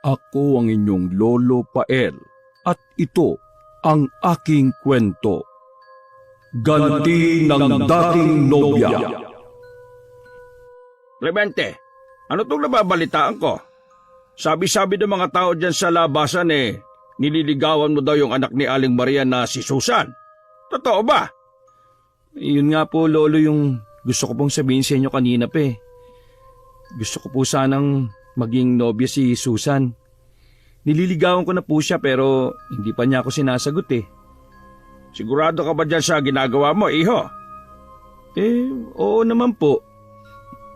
Ako ang inyong Lolo Pael at ito ang aking kwento. Ganti ng dating nobya. Clemente, ano itong nababalitaan ko? Sabi-sabi ng mga tao dyan sa labasan nililigawan mo daw yung anak ni Aling Maria na si Susan. Totoo ba? Yun nga po, Lolo, yung gusto ko pong sabihin sa inyo kanina pa eh. Gusto ko po sanang maging nobya si Susan. Nililigawan ko na po siya pero hindi pa niya ako sinasagot eh. Sigurado ka ba dyan sa ginagawa mo, iho? Oo naman po.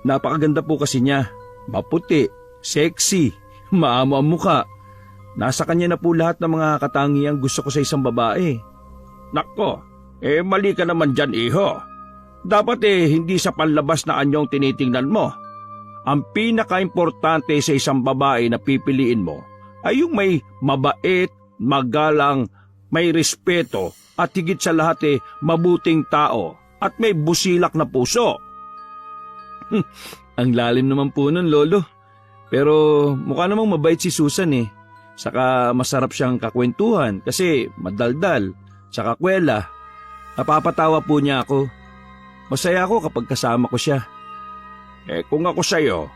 Napakaganda po kasi niya. Maputi, sexy, maamo ang muka. Nasa kanya na po lahat ng mga katangiang gusto ko sa isang babae. Nako, mali ka naman dyan, iho. Dapat hindi sa panlabas na anyong tinitingnan mo. Ang pinaka-importante sa isang babae na pipiliin mo ay yung may mabait, magalang, may respeto at higit sa lahat mabuting tao at may busilak na puso. Ang lalim naman po nun, Lolo. Pero mukha namang mabait si Susan eh. Saka masarap siyang kakwentuhan kasi madaldal, saka kwela. Napapatawa po niya ako. Masaya ako kapag kasama ko siya. Kung ako sa'yo,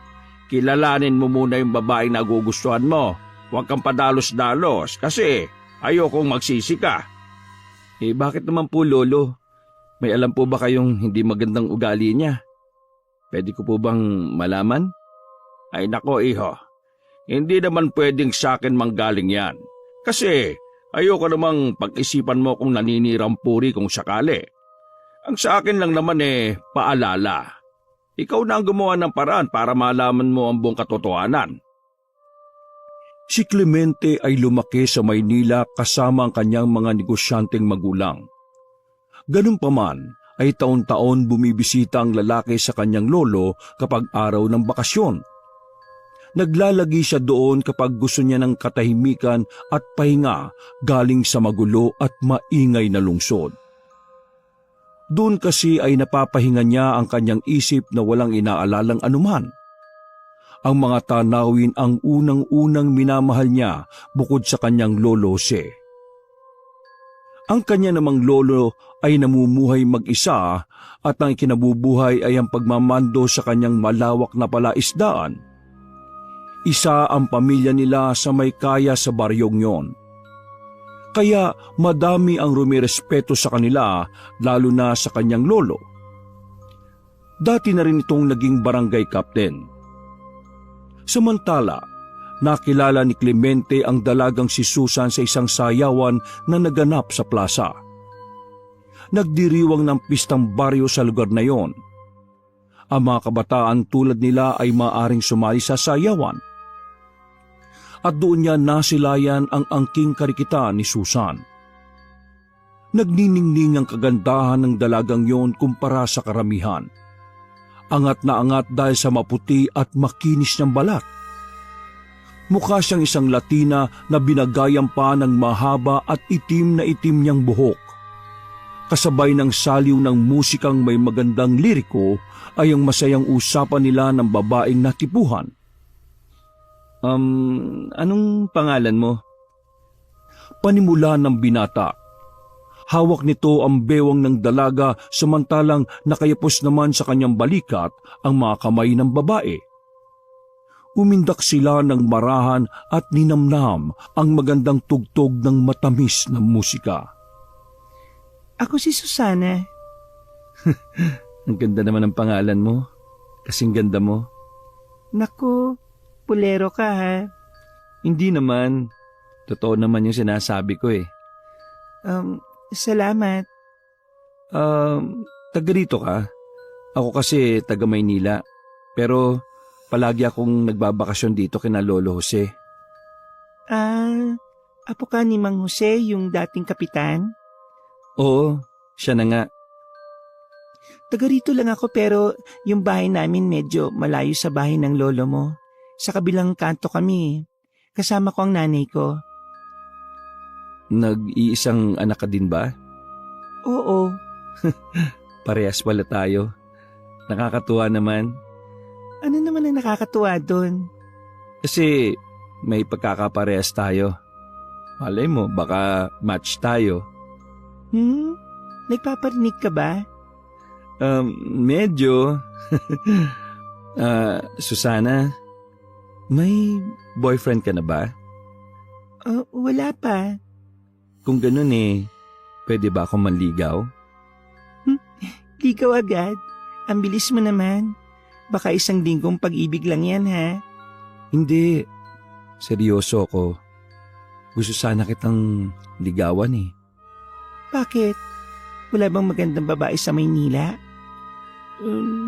kilalanin mo muna yung babaeng nagugustuhan mo. Huwag kang padalos-dalos kasi ayokong magsisi ka. Bakit naman po, Lolo? May alam po ba kayong hindi magandang ugali niya? Pwede ko po bang malaman? Ay nako, iho. Hindi naman pwedeng sa akin manggaling yan. Kasi ayoko namang pag-isipan mo kung naninirang puri kung sakali. Ang sa akin lang naman paalala. Ikaw na ang gumawa ng paraan para malaman mo ang buong katotohanan. Si Clemente ay lumaki sa Maynila kasama ang kanyang mga negosyanteng magulang. Ganun pa man ay taon-taon bumibisita ang lalaki sa kanyang lolo kapag araw ng bakasyon. Naglalagi siya doon kapag gusto niya ng katahimikan at pahinga galing sa magulo at maingay na lungsod. Doon kasi ay napapahinga niya ang kanyang isip na walang inaalalang anuman. Ang mga tanawin ang unang-unang minamahal niya bukod sa kanyang lolo Jose. Ang kanya namang lolo ay namumuhay mag-isa at ang ikinabubuhay ay ang pagmamando sa kanyang malawak na palaisdaan. Isa ang pamilya nila sa may kaya sa baryong yon. Kaya madami ang rumirespeto sa kanila lalo na sa kanyang lolo. Dati na rin itong naging barangay captain. Samantala, nakilala ni Clemente ang dalagang si Susan sa isang sayawan na naganap sa plaza. Nagdiriwang ng pistang baryo sa lugar na yon. Ang mga kabataan tulad nila ay maaring sumali sa sayawan. At doon niya nasilayan ang angking karikitan ni Susan. Nagniningning ang kagandahan ng dalagang yon kumpara sa karamihan. Angat na angat dahil sa maputi at makinis niyang balat. Mukha siyang isang Latina na binagayang pa ng mahaba at itim na itim niyang buhok. Kasabay ng saliw ng musikang may magandang liriko ay ang masayang usapan nila ng babaeng natipuhan. Anong pangalan mo? Panimula ng binata. Hawak nito ang bewang ng dalaga samantalang nakayapos naman sa kanyang balikat ang mga kamay ng babae. Umindak sila ng marahan at ninamnam ang magandang tugtog ng matamis na musika. Ako si Susana. Ang ganda naman ng pangalan mo. Kasing ganda mo. Naku, pulero ka ha. Hindi naman. Totoo naman yung sinasabi ko eh. Salamat. Taga rito ka? Ako kasi taga Maynila. Pero palagi akong nagbabakasyon dito kina Lolo Jose. Apo ka ni Mang Jose, yung dating kapitan? Oo, siya na nga. Taga rito lang ako pero yung bahay namin medyo malayo sa bahay ng lolo mo. Sa kabilang kanto kami. Kasama ko ang nanay ko. Nag-iisang anak ka din ba? Oo. Parehas pala tayo. Nakakatuwa naman. Ano naman ang nakakatuwa doon? Kasi may pagkakaparehas tayo. Malay mo, baka match tayo. Nagpaparinig ka ba? Medyo. Susana, may boyfriend ka na ba? Wala pa. Kung ganun pwede ba akong manligaw? Ligaw agad. Ang bilis mo naman. Baka isang linggong pag-ibig lang yan, ha? Hindi. Seryoso ako. Gusto sana kitang ligawan Bakit? Wala bang magandang babae sa Maynila?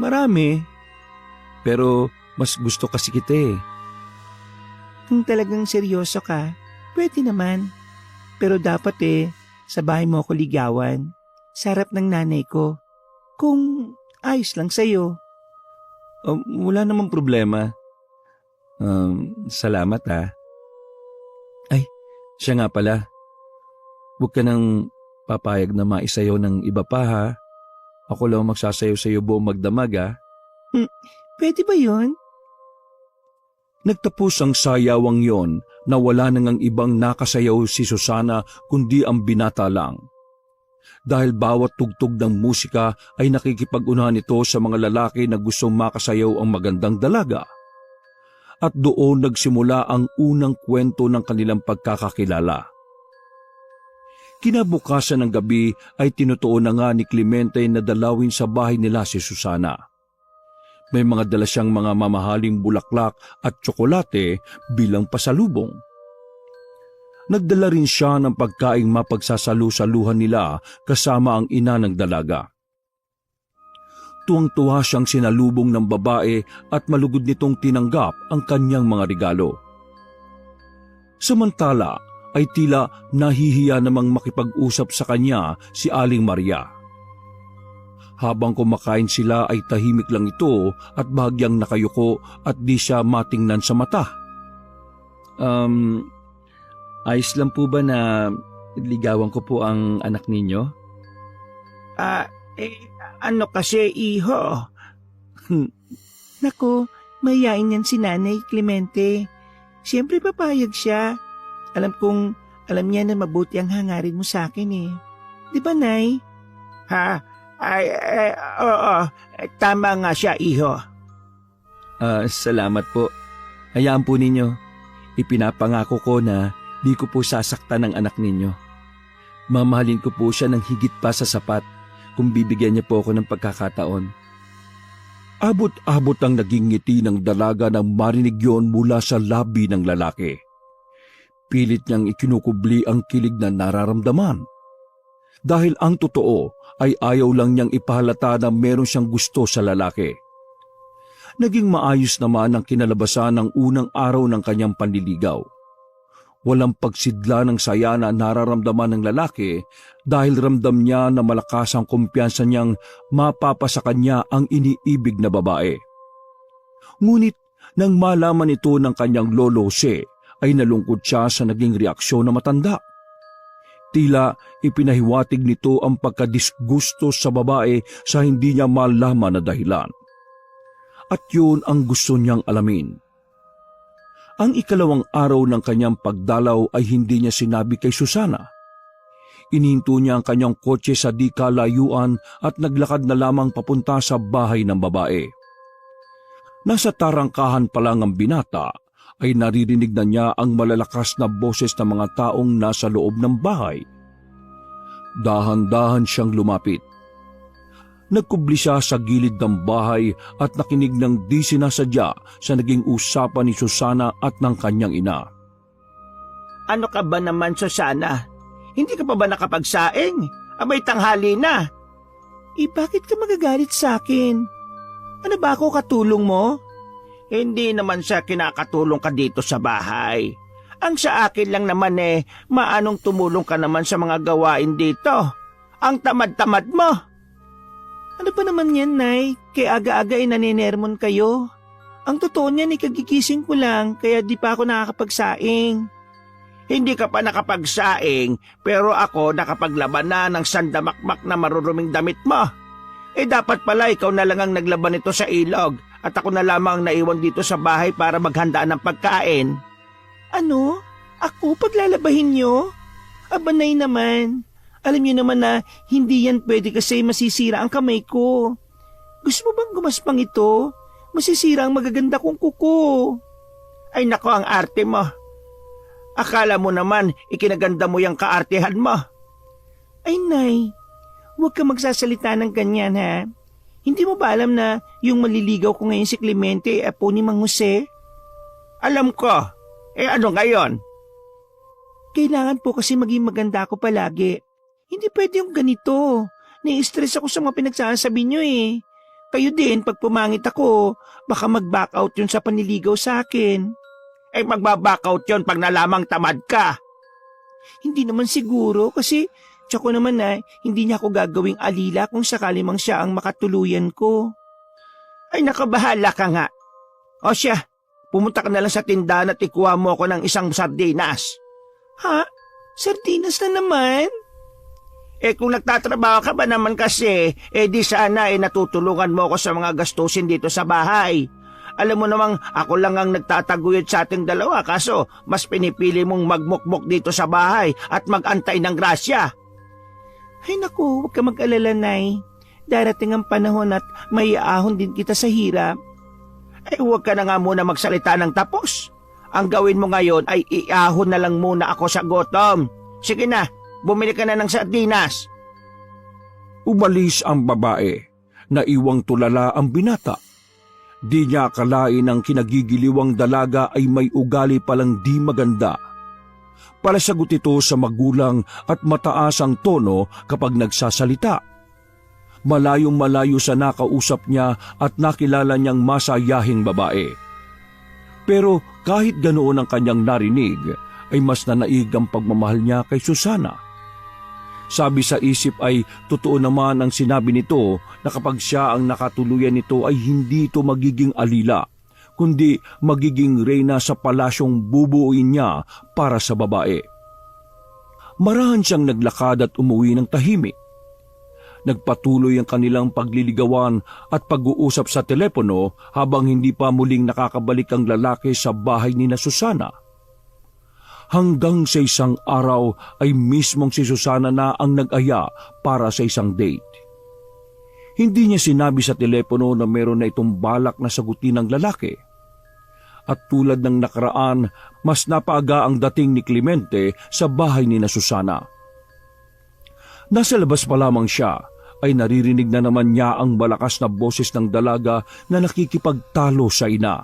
Marami. Pero mas gusto kasi kita Kung talagang seryoso ka, pwede naman. Pero dapat sa bahay mo ako ligawan. Sa harap ng nanay ko. Kung ayos lang sa'yo. Wala namang problema. Salamat Ay, siya nga pala. Huwag ka nang papayag na maisayaw ng iba pa ha. Ako lang magsasayaw sa'yo buong magdamag Pwede ba yun? Nagtapos ang sayawang yon na wala nang ibang nakasayaw si Susana kundi ang binata lang. Dahil bawat tugtog ng musika ay nakikipag-unahan ito sa mga lalaki na gustong makasayaw ang magandang dalaga. At doon nagsimula ang unang kwento ng kanilang pagkakakilala. Kinabukasan ng gabi ay tinutuon na nga ni Clemente na dalawin sa bahay nila si Susana. May mga dala siyang mga mamahaling bulaklak at tsokolate bilang pasalubong. Nagdala rin siya ng pagkaing mapagsasalu-saluhan nila kasama ang ina ng dalaga. Tuwang-tuwa siyang sinalubong ng babae at malugod nitong tinanggap ang kanyang mga regalo. Samantala ay tila nahihiya namang makipag-usap sa kanya si Aling Maria. Habang kumakain sila ay tahimik lang ito at bahagyang nakayuko at di siya matingnan sa mata. Ayos lang po ba na ligawan ko po ang anak ninyo? Ano kasi, iho? Naku, mayayain yan si Nanay Clemente. Siyempre papayag siya. Alam niya na mabuti ang hangarin mo sa akin Di ba, Nay? Oo. Tama nga siya, iho. Salamat po. Hayaan po ninyo. Ipinapangako ko na di ko po sasaktan ang anak ninyo. Mamahalin ko po siya ng higit pa sa sapat kung bibigyan niya po ako ng pagkakataon. Abot-abot ang naging ngiti ng dalaga nang marinig yon mula sa labi ng lalaki. Pilit niyang ikinukubli ang kilig na nararamdaman. Dahil ang totoo ay ayaw lang niyang ipahalata na meron siyang gusto sa lalaki. Naging maayos naman ang kinalabasan ng unang araw ng kanyang panliligaw. Walang pagsidla ng saya na nararamdaman ng lalaki dahil ramdam niya na malakas ang kumpiyansa niyang mapapasa kanya ang iniibig na babae. Ngunit nang malaman ito ng kanyang lolo Jose, ay nalungkot siya sa naging reaksyon na matanda. Tila ipinahiwatig nito ang pagkadisgusto sa babae sa hindi niya malaman na dahilan. At yun ang gusto niyang alamin. Ang ikalawang araw ng kanyang pagdalaw ay hindi niya sinabi kay Susana. Inihinto niya ang kanyang kotse sa di kalayuan at naglakad na lamang papunta sa bahay ng babae. Nasa tarangkahan pa lang ang binata ay naririnig na niya ang malalakas na boses ng mga taong nasa loob ng bahay. Dahan-dahan siyang lumapit. Nagkubli siya sa gilid ng bahay at nakinig ng di sinasadya sa naging usapan ni Susana at ng kanyang ina. Ano ka ba naman, Susana? Hindi ka pa ba nakapagsaing? Abay tanghali na. Bakit ka magagalit sa akin? Ano ba ako katulong mo? Hindi naman siya kinakatulong ka dito sa bahay. Ang sa akin lang naman maanong tumulong ka naman sa mga gawain dito. Ang tamad-tamad mo. Ano pa naman yan, Nay? Kaya aga-aga naninermon kayo. Ang totoo niyan kagigising ko lang, kaya di pa ako nakakapagsaing. Hindi ka pa nakapagsaing, pero ako nakapaglaban na ng sandamakmak na maruruming damit mo. Dapat pala ikaw na lang ang naglaban nito sa ilog, at ako na lamang ang naiwan dito sa bahay para maghandaan ng pagkain. Ano? Ako paglalabahin nyo? Abanay naman. Alam niyo naman na hindi yan pwede kasi masisira ang kamay ko. Gusto mo bang gumaspang ito? Masisira ang magaganda kong kuko. Ay nako, ang arte mo. Akala mo naman ikinaganda mo yung kaartehan mo. Ay nay, huwag ka magsasalita ng ganyan ha. Hindi mo ba alam na yung maliligaw ko ngayon si Clemente ay apo ni Mang Jose? Alam ko. Ano ngayon? Kailangan po kasi maging maganda ako palagi. Hindi pwede yung ganito. Nai-stress ako sa mga pinagsasabi nyo eh. Kayo din, pag pumangit ako, baka mag-back out yun sa panliligaw sa akin. Magba-back out yun pag nalamang tamad ka. Hindi naman siguro kasi tsaka naman na hindi niya ako gagawing alila kung sakali mang siya ang makatuluyan ko. Ay nakabahala ka nga. O siya, pumunta ka na lang sa tindahan at ikuha mo ako ng isang sardinas. Ha? Sardinas na naman? Kung nagtatrabaho ka ba naman kasi, di sana natutulungan mo ako sa mga gastusin dito sa bahay. Alam mo namang ako lang ang nagtataguyod sa ating dalawa kaso mas pinipili mong magmukmok dito sa bahay at magantay ng grasya. Ay naku, huwag ka mag-alala, Nay. Darating ang panahon at may aahon din kita sa hirap. Huwag ka na nga muna magsalita ng tapos. Ang gawin mo ngayon ay iahon na lang muna ako sa gutom. Sige na, bumili ka na ng sardinas. Umalis ang babae. Naiwang tulala ang binata. Di niya akalain ang kinagigiliwang dalaga ay may ugali palang di maganda. Palasagot ito sa magulang at mataas ang tono kapag nagsasalita. Malayong malayo sa nakausap niya at nakilala niyang masayahing babae. Pero kahit ganoon ang kanyang narinig, ay mas nanaig ang pagmamahal niya kay Susana. Sabi sa isip ay totoo naman ang sinabi nito na kapag siya ang nakatuluyan nito ay hindi ito magiging alila, kundi magiging reyna sa palasyong bubuuin niya para sa babae. Marahan siyang naglakad at umuwi ng tahimik. Nagpatuloy ang kanilang pagliligawan at pag-uusap sa telepono habang hindi pa muling nakakabalik ang lalaki sa bahay ni na Susana. Hanggang sa isang araw ay mismong si Susana na ang nag-aya para sa isang date. Hindi niya sinabi sa telepono na meron na itong balak na sagutin ng lalaki. At tulad ng nakaraan, mas napaaga ang dating ni Clemente sa bahay ni na Susana. Nasa labas pa lamang siya ay naririnig na naman niya ang malakas na boses ng dalaga na nakikipagtalo sa ina.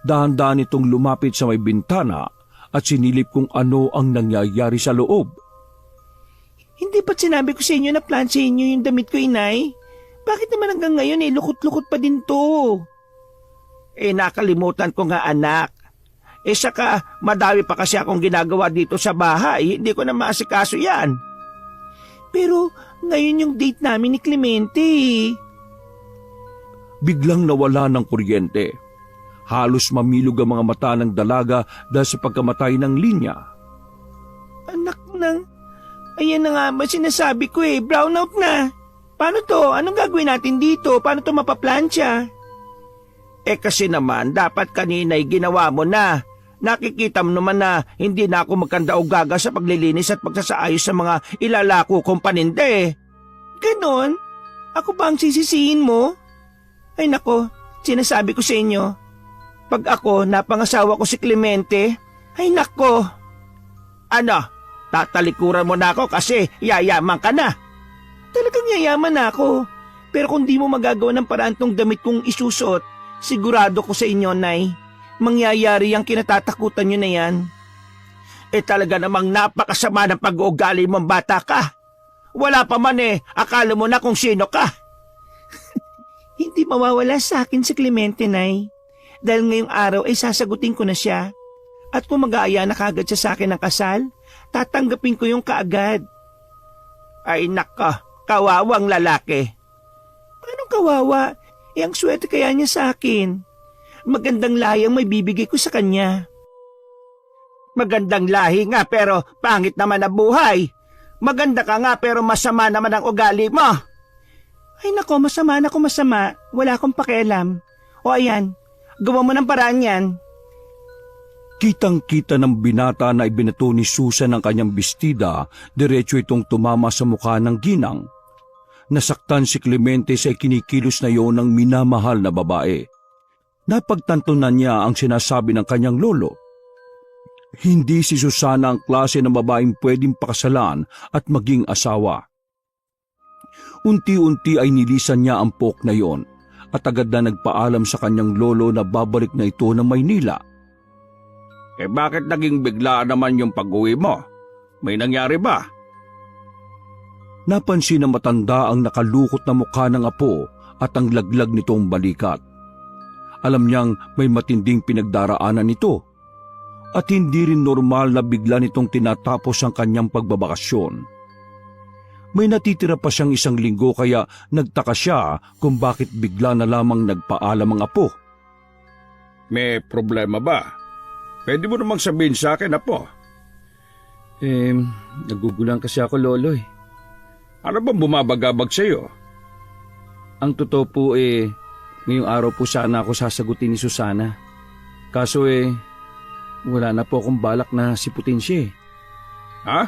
Dahan-dahan itong lumapit sa may bintana at sinilip kung ano ang nangyayari sa loob. Hindi ba't sinabi ko sa inyo na plansahin niyo yung damit ko, inay? Bakit naman hanggang ngayon lukot-lukot pa din to? Nakalimutan ko nga, anak. Saka madami pa kasi akong ginagawa dito sa bahay. Hindi ko na maasikaso yan. Pero ngayon yung date namin ni Clemente. Biglang nawala ng kuryente. Halos mamilog ang mga mata ng dalaga dahil sa pagkamatay ng linya. Anak ng... Ayan na nga ba sinasabi ko brownout na. Paano to? Anong gagawin natin dito? Paano to mapaplansya? Kasi naman, dapat kanina'y ginawa mo na. Nakikita mo naman na hindi na ako magkanda o gaga sa paglilinis at pagsasaayos sa mga ilalako kong paninda Ganon? Ako ba ang sisisihin mo? Ay nako, sinasabi ko sa inyo. Pag ako napangasawa ko si Clemente, ay nako. Ano? Tatalikuran mo na ako kasi yayaman ka na. Talagang yayaman na ako. Pero kung di mo magagawa ng paraan tong damit kong isusot, sigurado ko sa inyo, Nay, mangyayari ang kinatatakutan nyo na yan. Talaga namang napakasama ng pag-uugali mong bata ka. Wala pa man akala mo na kung sino ka. Hindi mawawala sa akin si Clemente, Nay. Dahil ngayong araw ay sasagutin ko na siya. At kung mag-aaya na kagad siya sa akin ng kasal, tatanggapin ko yung kaagad. Ay naka, kawawang lalaki. Anong kawawa? Ang swerte kaya niya sa akin. Magandang lahi ang may bibigay ko sa kanya. Magandang lahi nga pero pangit naman ang buhay. Maganda ka nga pero masama naman ang ugali mo. Ay nako, masama na kung masama. Wala akong pakialam. O ayan, gawa mo ng paraan yan. Kitang-kita ng binata na ibinato ni Susan ang kanyang bestida, diretso itong tumama sa mukha ng ginang. Nasaktan si Clemente sa ikinikilos na iyon ng minamahal na babae. Napagtanto na niya ang sinasabi ng kanyang lolo. Hindi si Susana ang klase ng babaeng pwedeng pakasalan at maging asawa. Unti-unti ay nilisan niya ang pok na iyon at agad na nagpaalam sa kanyang lolo na babalik na ito ng Maynila. Bakit naging bigla naman yung pag-uwi mo? May nangyari ba? Napansin ng matanda ang nakalukot na mukha ng apo at ang laglag nitong balikat. Alam niyang may matinding pinagdaraanan nito at hindi rin normal na bigla nitong tinatapos ang kanyang pagbabakasyon. May natitira pa siyang 1 linggo kaya nagtaka siya kung bakit bigla na lamang nagpaalam ang apo. May problema ba? Pwede mo namang sabihin sa akin, apo. Nagugulan kasi ako, lolo eh. Ano bang bumabagabag sa'yo? Ang totoo po ngayong araw po sana ako sasagutin ni Susana. Kaso wala na po akong balak na siputin siya eh. Ha?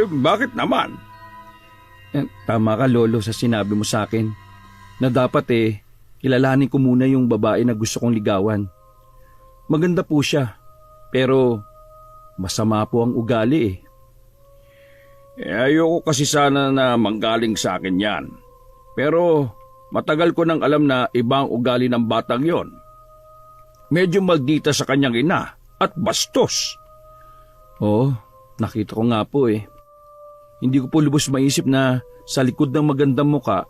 Bakit naman? Tama ka, lolo, sa sinabi mo sa akin na dapat kilalanin ko muna yung babae na gusto kong ligawan. Maganda po siya, pero masama po ang ugali Ayoko kasi sana na manggaling sa akin yan. Pero matagal ko nang alam na ibang ugali ng batang yon. Medyo maldita sa kanyang ina at bastos. Oo, nakita ko nga po Hindi ko po lubos maisip na sa likod ng magandang muka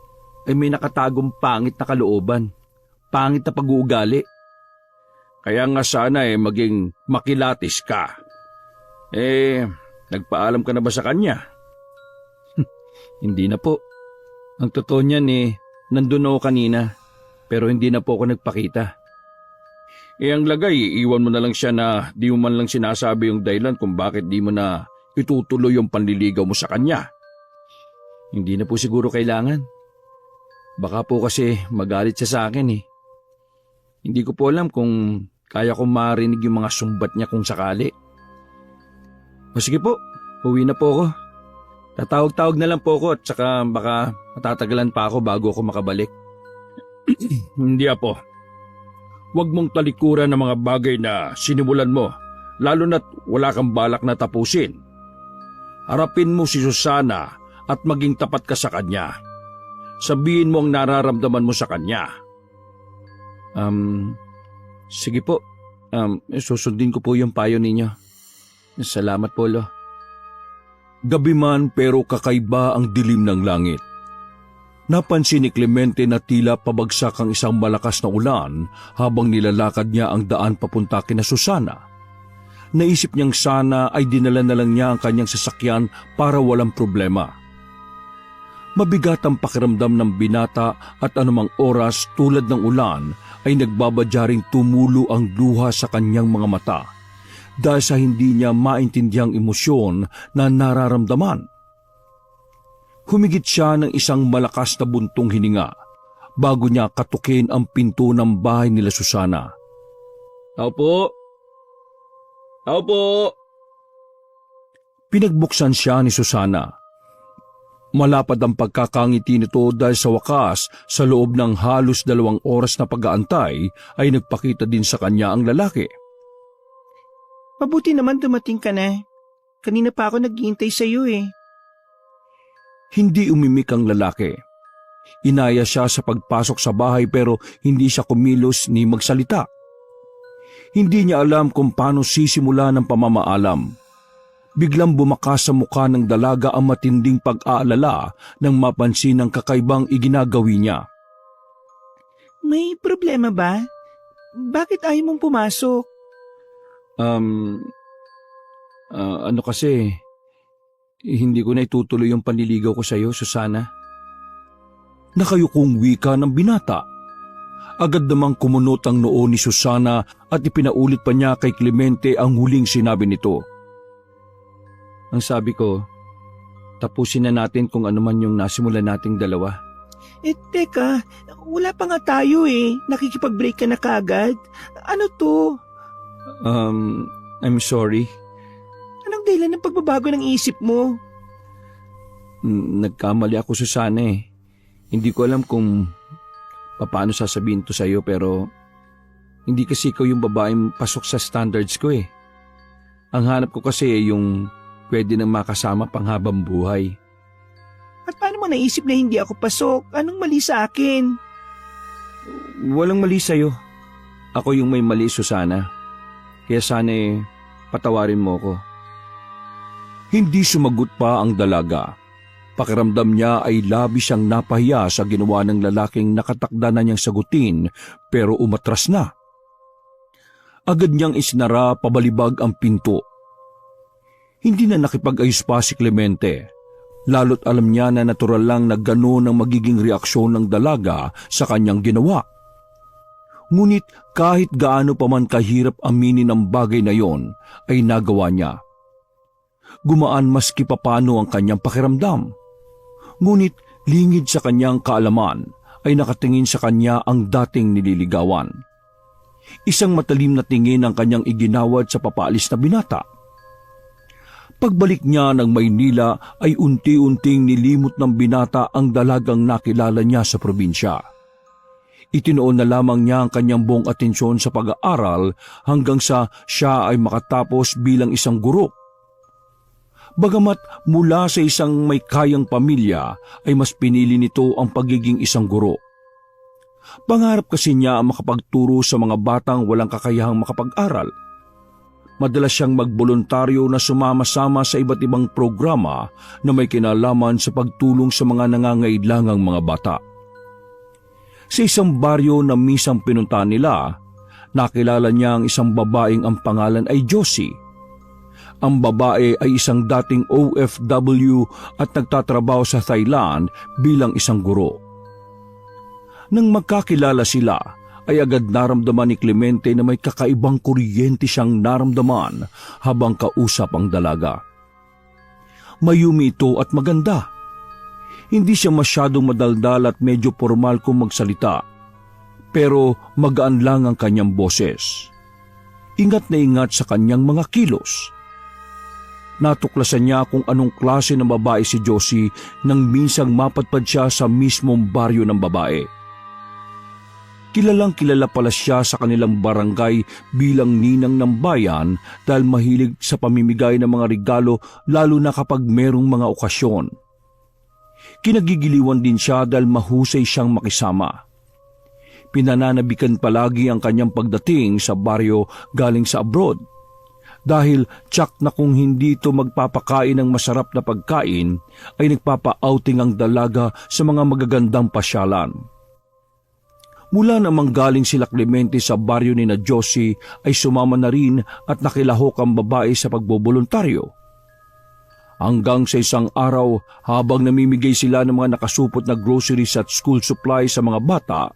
ay may nakatagong pangit na kalooban. Pangit na pag-uugali. Kaya nga sana maging makilatis ka. Nagpaalam ka na ba sa kanya? Hindi na po. Ang totoo niyan nandun ako kanina, pero hindi na po ako nagpakita. Ang lagay, iwan mo na lang siya na di mo man lang sinasabi yung dahilan kung bakit di mo na itutuloy yung panliligaw mo sa kanya. Hindi na po siguro kailangan. Baka po kasi magalit siya sa akin Hindi ko po alam kung kaya kong marinig yung mga sumbat niya kung sakali. O sige po, uwi na po ako. Tatawag-tawag na lang po ako at saka baka matatagalan pa ako bago ako makabalik. Hindi, apo. Huwag mong talikuran ng mga bagay na sinimulan mo, lalo na't wala kang balak na tapusin. Harapin mo si Susana at maging tapat ka sa kanya. Sabihin mo ang nararamdaman mo sa kanya. Sige po. Susundin ko po yung payo ninyo. Salamat po, lo. Gabi man pero kakaiba ang dilim ng langit. Napansin ni Clemente na tila pabagsak ang isang malakas na ulan habang nilalakad niya ang daan papunta kina Susana. Naisip niyang sana ay dinala na lang niya ang kanyang sasakyan para walang problema. Mabigat ang pakiramdam ng binata at anumang oras tulad ng ulan ay nagbabadyaring tumulo ang luha sa kanyang mga mata dahil sa hindi niya maintindiang emosyon na nararamdaman. Humigit siya ng isang malakas na buntong hininga bago niya katukin ang pinto ng bahay nila Susana. Tao po! Tao po! Pinagbuksan siya ni Susana. Malapad ang pagkakangiti nito dahil sa wakas sa loob ng halos 2 oras na pag-aantay ay nagpakita din sa kanya ang lalaki. Mabuti naman dumating ka na. Kanina pa ako naghihintay sa iyo Hindi umimik ang lalaki. Inaya siya sa pagpasok sa bahay pero hindi siya kumilos ni magsalita. Hindi niya alam kung paano sisimula ng pamamaalam. Biglang bumakas sa mukha ng dalaga ang matinding pag-aalala nang mapansin ang kakaibang iginagawi niya. May problema ba? Bakit ayaw mong pumasok? Ano kasi, hindi ko na itutuloy yung panliligaw ko sa iyo, Susana. Nakayukong wika ng binata. Agad namang kumunot ang noo ni Susana at ipinaulit pa niya kay Clemente ang huling sinabi nito. Ang sabi ko, tapusin na natin kung ano man yung nasimulan nating dalawa. Teka, wala pa nga tayo Nakikipag-break ka na kagad. Ano to? I'm sorry. Anong dahilan ng pagbabago ng isip mo? Nagkamali ako, Susana eh. Hindi ko alam kung paano sasabihin to sa'yo pero hindi kasi ikaw yung babaeng pasok sa standards ko eh. Ang hanap ko kasi yung pwede nang makasama panghabang buhay. At paano mo naisip na hindi ako pasok? Anong mali sa akin? Walang mali sa'yo. Ako yung may mali, Susana. Kaya sana patawarin mo ko. Hindi sumagot pa ang dalaga. Pakiramdam niya ay labis siyang napahiya sa ginawa ng lalaking nakatakda na niyang sagutin pero umatras na. Agad niyang isinara pabalibag ang pinto. Hindi na nakipag-ayos pa si Clemente. Lalo't alam niya na natural lang na gano'n ang magiging reaksyon ng dalaga sa kanyang ginawa. Ngunit kahit gaano pa man kahirap aminin ang bagay na yon, ay nagawa niya. Gumaan maski papano ang kanyang pakiramdam. Ngunit lingid sa kanyang kaalaman ay nakatingin sa kanya ang dating nililigawan. Isang matalim na tingin ang kanyang iginawad sa papaalis na binata. Pagbalik niya ng Maynila ay unti-unting nilimot ng binata ang dalagang nakilala niya sa probinsya. Itinoon na lamang niya ang kanyang buong atensyon sa pag-aaral hanggang sa siya ay makatapos bilang isang guro. Bagamat mula sa isang may kayang pamilya ay mas pinili nito ang pagiging isang guro. Pangarap kasi niya ang makapagturo sa mga batang walang kakayahang makapag-aral. Madalas siyang magboluntaryo na sumama-sama sa iba't ibang programa na may kinalaman sa pagtulong sa mga nangangailangang mga bata. Sa isang baryo na misang pinuntahan nila, nakilala niya ang isang babaeng ang pangalan ay Josie. Ang babae ay isang dating OFW at nagtatrabaho sa Thailand bilang isang guro. Nang magkakilala sila, ay agad naramdaman ni Clemente na may kakaibang kuryente siyang naramdaman habang kausap ang dalaga. Mayumi ito at maganda. Hindi siya masyadong madaldal at medyo formal kung magsalita, pero magaan lang ang kanyang boses. Ingat na ingat sa kanyang mga kilos. Natuklasan niya kung anong klase ng babae si Josie nang minsang mapadpad siya sa mismong baryo ng babae. Kilalang kilala pala siya sa kanilang barangay bilang ninang ng bayan dahil mahilig sa pamimigay ng mga regalo lalo na kapag merong mga okasyon. Kinagigiliwan din siya dahil mahusay siyang makisama. Pinananabikan palagi ang kanyang pagdating sa baryo galing sa abroad. Dahil tsak na kung hindi ito magpapakain ng masarap na pagkain, ay nagpapa-outing ang dalaga sa mga magagandang pasyalan. Mula namang galing sila Clemente sa baryo ni na Josie ay sumama na rin at nakilahok ang babae sa pagboboluntaryo. Hanggang sa isang araw, habang namimigay sila ng mga nakasupot na groceries at school supplies sa mga bata,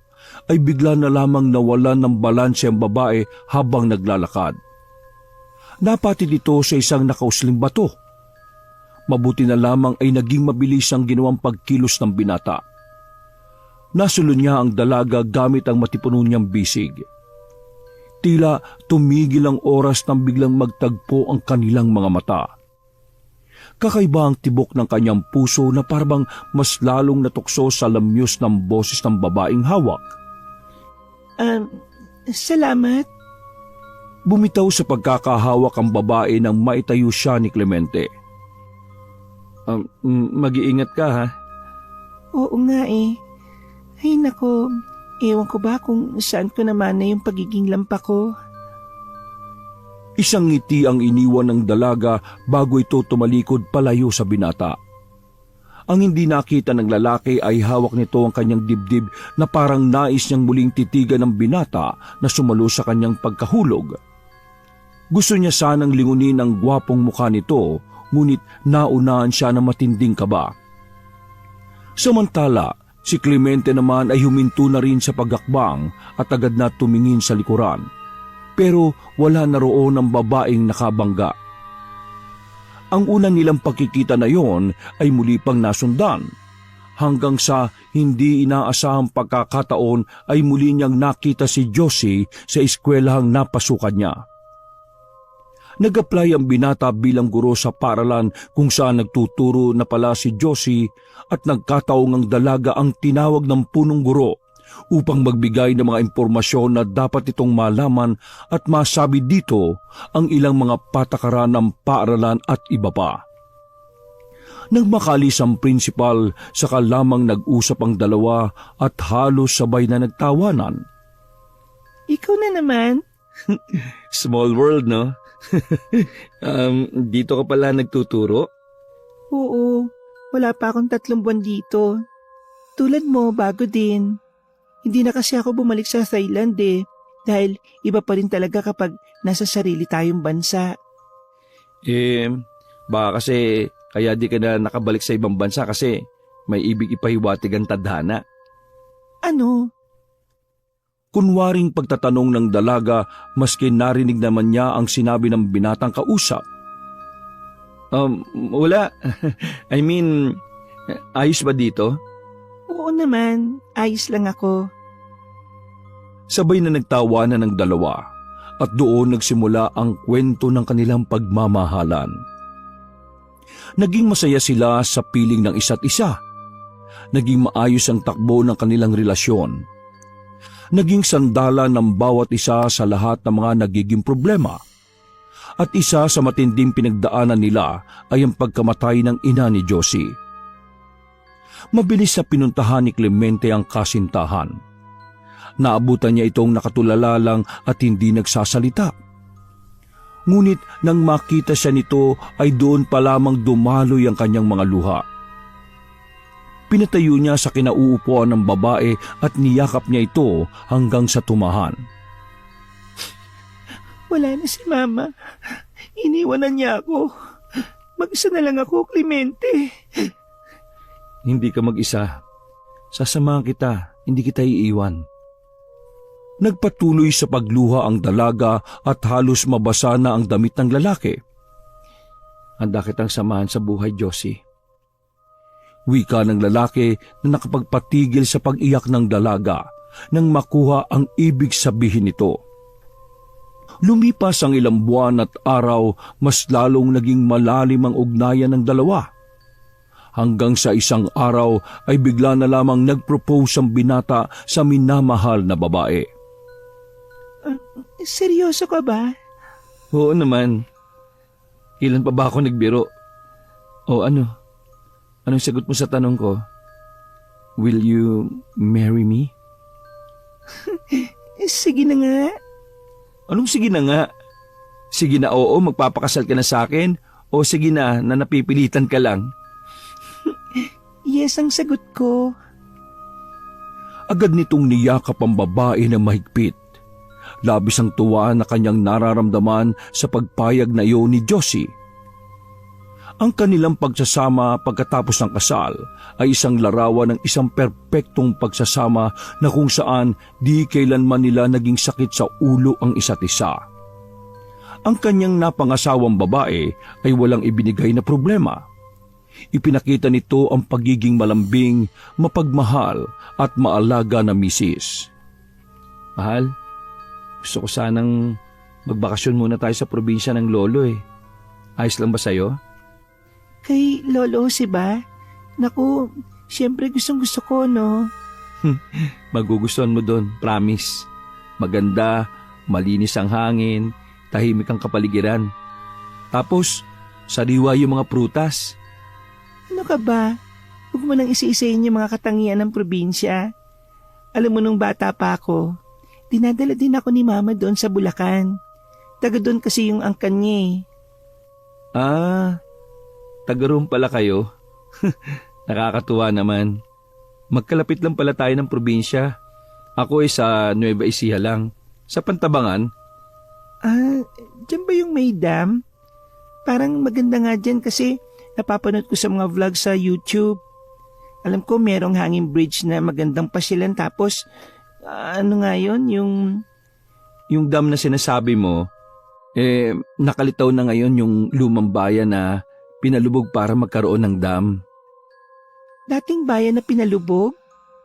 ay bigla na lamang nawalan ng balanse ang babae habang naglalakad. Napatid ito sa isang nakausling bato. Mabuti na lamang ay naging mabilis ang ginawang pagkilos ng binata. Nasulon niya ang dalaga gamit ang matipuno niyang bisig. Tila tumigil ang oras nang biglang magtagpo ang kanilang mga mata. Kakaiba ang tibok ng kanyang puso na parang mas lalong natukso sa lamyos ng boses ng babaeng hawak. Salamat. Bumitaw sa pagkakahawak ang babae nang maitayo siya ni Clemente. Mag-iingat ka ha? Oo nga eh. Ay nako, ewan ko ba kung saan ko naman na yung pagiging lampa ko. Isang ngiti ang iniwan ng dalaga bago ito tumalikod palayo sa binata. Ang hindi nakita ng lalaki ay hawak nito ang kanyang dibdib na parang nais niyang muling titigan ng binata na sumalo sa kanyang pagkahulog. Gusto niya sanang lingunin ang gwapong mukha nito, ngunit naunahan siya ng matinding kaba. Samantala, si Clemente naman ay huminto na rin sa pagakbang at agad na tumingin sa likuran. Pero wala na roon ang babaeng nakabangga. Ang una nilang pagkikita na yon ay muli pang nasundan. Hanggang sa hindi inaasahang pagkakataon ay muli niyang nakita si Josie sa eskwelahang napasukan niya. Nag-apply ang binata bilang guro sa paaralan kung saan nagtuturo na pala si Josie at nagkataong ang dalaga ang tinawag ng punong guro upang magbigay ng mga impormasyon na dapat itong malaman at masabi dito ang ilang mga patakaran ng paaralan at iba pa. Nang makalis ang prinsipal, saka lamang nag-usap ang dalawa at halos sabay na nagtawanan. Ikaw na naman? Small world, no? Dito ka pala nagtuturo? Oo, wala pa akong 3 buwan dito. Tulad mo, bago din. Hindi na kasi ako bumalik sa Thailand dahil iba pa rin talaga kapag nasa sarili tayong bansa. Baka kasi kaya di ka na nakabalik sa ibang bansa kasi may ibig ipahiwatig ang tadhana. Ano? Kunwaring pagtatanong ng dalaga maski narinig naman niya ang sinabi ng binatang kausap. Wala. I mean, ayos ba dito? Oo naman, ayos lang ako. Sabay na nagtawanan ng dalawa at doon nagsimula ang kwento ng kanilang pagmamahalan. Naging masaya sila sa piling ng isa't isa. Naging maayos ang takbo ng kanilang relasyon. Naging sandalan ng bawat isa sa lahat ng mga nagiging problema. At isa sa matinding pinagdaanan nila ay ang pagkamatay ng ina ni Josie. Mabilis sa pinuntahan ni Clemente ang kasintahan. Naabutan niya itong nakatulala lang at hindi nagsasalita. Ngunit nang makita siya nito ay doon pa lamang dumaloy ang kanyang mga luha. Pinatayo niya sa kinauupuan ng babae at niyakap niya ito hanggang sa tumahan. Wala na si Mama. Iniwanan niya ako. Mag-isa na lang ako, Clemente. Hindi ka mag-isa. Sasamahan kita, hindi kita iiwan. Nagpatuloy sa pagluha ang dalaga at halos mabasa na ang damit ng lalaki. Handa kitang samahan sa buhay, Josie. Wika ng lalaki na nakapagpatigil sa pag-iyak ng dalaga nang makuha ang ibig sabihin nito. Lumipas ang ilang buwan at araw, mas lalong naging malalim ang ugnayan ng dalawa. Hanggang sa isang araw ay bigla na lamang nag-propose ang binata sa minamahal na babae. Seryoso ka ba? Oo naman. Ilan pa ba ako nagbiro? O ano? Anong sagot mo sa tanong ko? Will you marry me? Sige na nga. Anong sige na nga? Sige na oo, magpapakasal ka na sa akin? O sige na napipilitan ka lang? Yes ang sagot ko. Agad nitong niyakap ang babae na mahigpit. Labis ang tuwa na kanyang nararamdaman sa pagpayag na iyon ni Josie. Ang kanilang pagsasama pagkatapos ng kasal ay isang larawan ng isang perpektong pagsasama na kung saan di kailanman nila naging sakit sa ulo ang isa't isa. Ang kanyang napangasawang babae ay walang ibinigay na problema. Ipinakita nito ang pagiging malambing, mapagmahal at maalaga na misis. Mahal, gusto ko sanang magbakasyon muna tayo sa probinsya ng lolo eh. Ayos lang ba sa'yo? Kay Lolo si ba? Naku, siyempre gustong-gusto ko, no? Magugustuhan mo doon, promise. Maganda, malinis ang hangin, tahimik ang kapaligiran. Tapos, sariwa yung mga prutas. Ano ka ba? Huwag mo nang isi-isayin yung mga katangian ng probinsya. Alam mo nung bata pa ako, dinadala din ako ni Mama doon sa Bulacan. Taga doon kasi yung angkan niya eh. Taga roon pala kayo. Nakakatuwa naman. Magkalapit lang pala tayo ng probinsya. Ako ay sa Nueva Ecija lang. Sa Pantabangan. Diyan ba yung may dam? Parang maganda nga dyan kasi napapanood ko sa mga vlog sa YouTube. Alam ko merong hanging bridge na magandang pasyalan tapos ano nga yun? Yung dam na sinasabi mo, nakalitaw na ngayon yung lumang bayan na pinalubog para magkaroon ng dam. Dating bayan na pinalubog?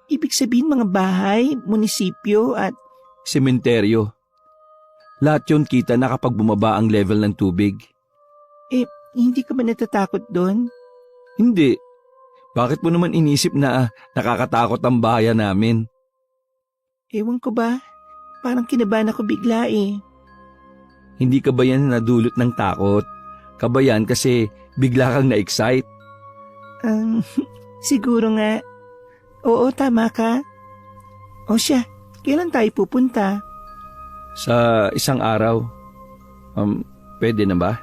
Ibig sabihin mga bahay, munisipyo at... Sementeryo. Lahat yun kita na kapag bumaba ang level ng tubig. Hindi ka ba natatakot doon? Hindi. Bakit mo naman inisip na nakakatakot ang bayan namin? Ewan ko ba? Parang kinabahan ako bigla eh. Hindi ka ba yan nadulot ng takot? Kabayan kasi bigla kang na-excite. Siguro nga. Oo, tama ka. O siya, kailan tayo pupunta? Sa isang araw. Pwede na ba?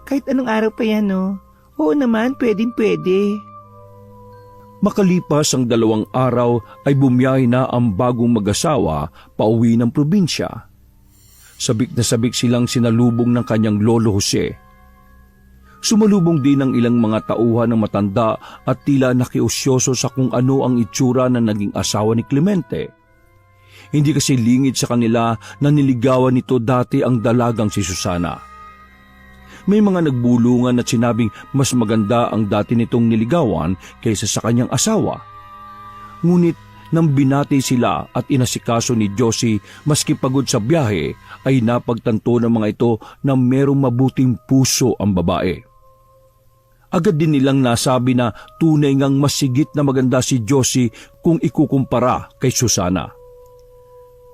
Kahit anong araw pa yan, no? Oo naman, pwede. Makalipas ang 2 araw ay bumiyahe na ang bagong mag-asawa pauwi ng probinsya. Sabik na sabik silang sinalubong ng kanyang lolo Jose. Sumalubong din ang ilang mga tauhan ng matanda at tila nakiusyoso sa kung ano ang itsura na naging asawa ni Clemente. Hindi kasi lingid sa kanila na niligawan nito dati ang dalagang si Susana. May mga nagbulungan at sinabing mas maganda ang dati nitong niligawan kaysa sa kanyang asawa. Ngunit nang binati sila at inasikaso ni Josie maski pagod sa biyahe, ay napagtanto ng mga ito na merong mabuting puso ang babae. Agad din nilang nasabi na tunay ngang masigit na maganda si Josie kung ikukumpara kay Susana.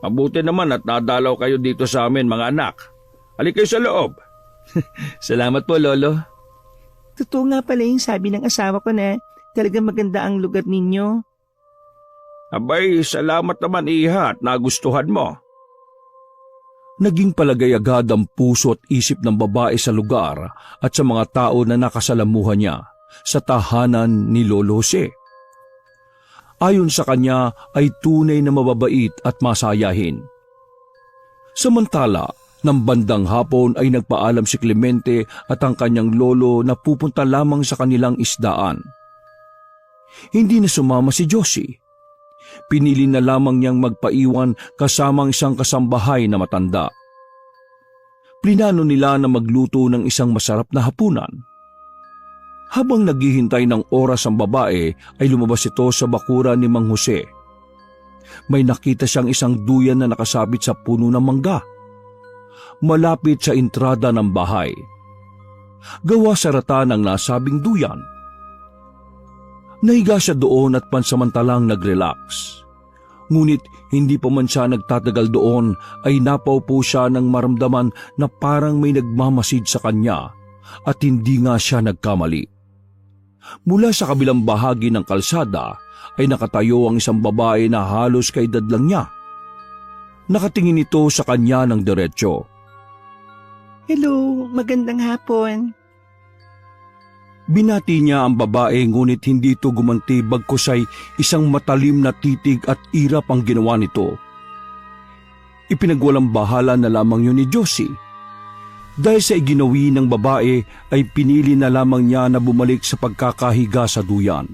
Mabuti naman at nadalaw kayo dito sa amin, mga anak. Halika kayo sa loob. Salamat po, Lolo. Totoo nga pala yung sabi ng asawa ko na talagang maganda ang lugar ninyo. Abay, salamat naman, iha, at nagustuhan mo. Naging palagay agad ang puso at isip ng babae sa lugar at sa mga tao na nakasalamuhan niya sa tahanan ni Lolo Jose. Ayon sa kanya ay tunay na mababait at masayahin. Samantala, ng bandang hapon ay nagpaalam si Clemente at ang kanyang lolo na pupunta lamang sa kanilang isdaan. Hindi na sumama si Josie. Pinili na lamang niyang magpaiwan kasamang isang kasambahay na matanda. Plinano nila na magluto ng isang masarap na hapunan. Habang naghihintay ng oras ang babae ay lumabas ito sa bakura ni Mang Jose. May nakita siyang isang duyan na nakasabit sa puno ng mangga, malapit sa entrada ng bahay. Gawa sa rata ng nasabing duyan. Nahiga siya doon at pansamantalang nag-relax. Ngunit hindi pa man siya nagtatagal doon ay napaupo siya nang maramdaman na parang may nagmamasid sa kanya at hindi nga siya nagkamali. Mula sa kabilang bahagi ng kalsada ay nakatayo ang isang babae na halos kaedad lang niya. Nakatingin ito sa kanya ng diretsyo. Hello, magandang hapon. Binati niya ang babae ngunit hindi ito gumanti bagkus ay isang matalim na titig at irap ang ginawa nito. Ipinagwalang bahala na lamang yun ni Josie. Dahil sa iginawi ng babae ay pinili na lamang niya na bumalik sa pagkakahiga sa duyan.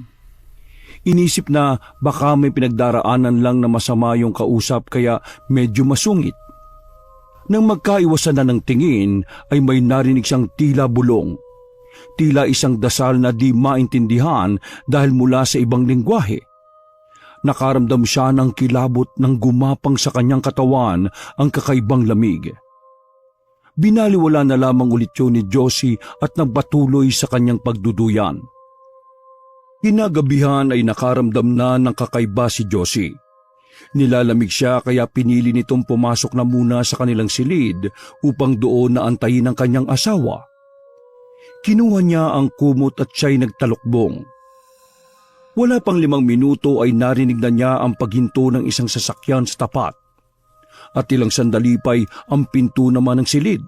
Inisip na baka may pinagdaraanan lang na masama yung kausap kaya medyo masungit. Nang magkaiwasan na ng tingin ay may narinig siyang tila bulong. Tila isang dasal na di maintindihan dahil mula sa ibang lengguwahe. Nakaramdam siya ng kilabot ng gumapang sa kanyang katawan ang kakaibang lamig. Binaliwala na lamang ulit yun ni Josie at nagpatuloy sa kanyang pagduduyan. Kinagabihan ay nakaramdam na ng kakaiba si Josie. Nilalamig siya kaya pinili nitong pumasok na muna sa kanilang silid upang doon na antayin ang kanyang asawa. Kinuha niya ang kumot at siya'y nagtalukbong. Wala pang 5 minuto ay narinig na niya ang paghinto ng isang sasakyan sa tapat. At ilang sandali pa'y ang pinto naman ng silid.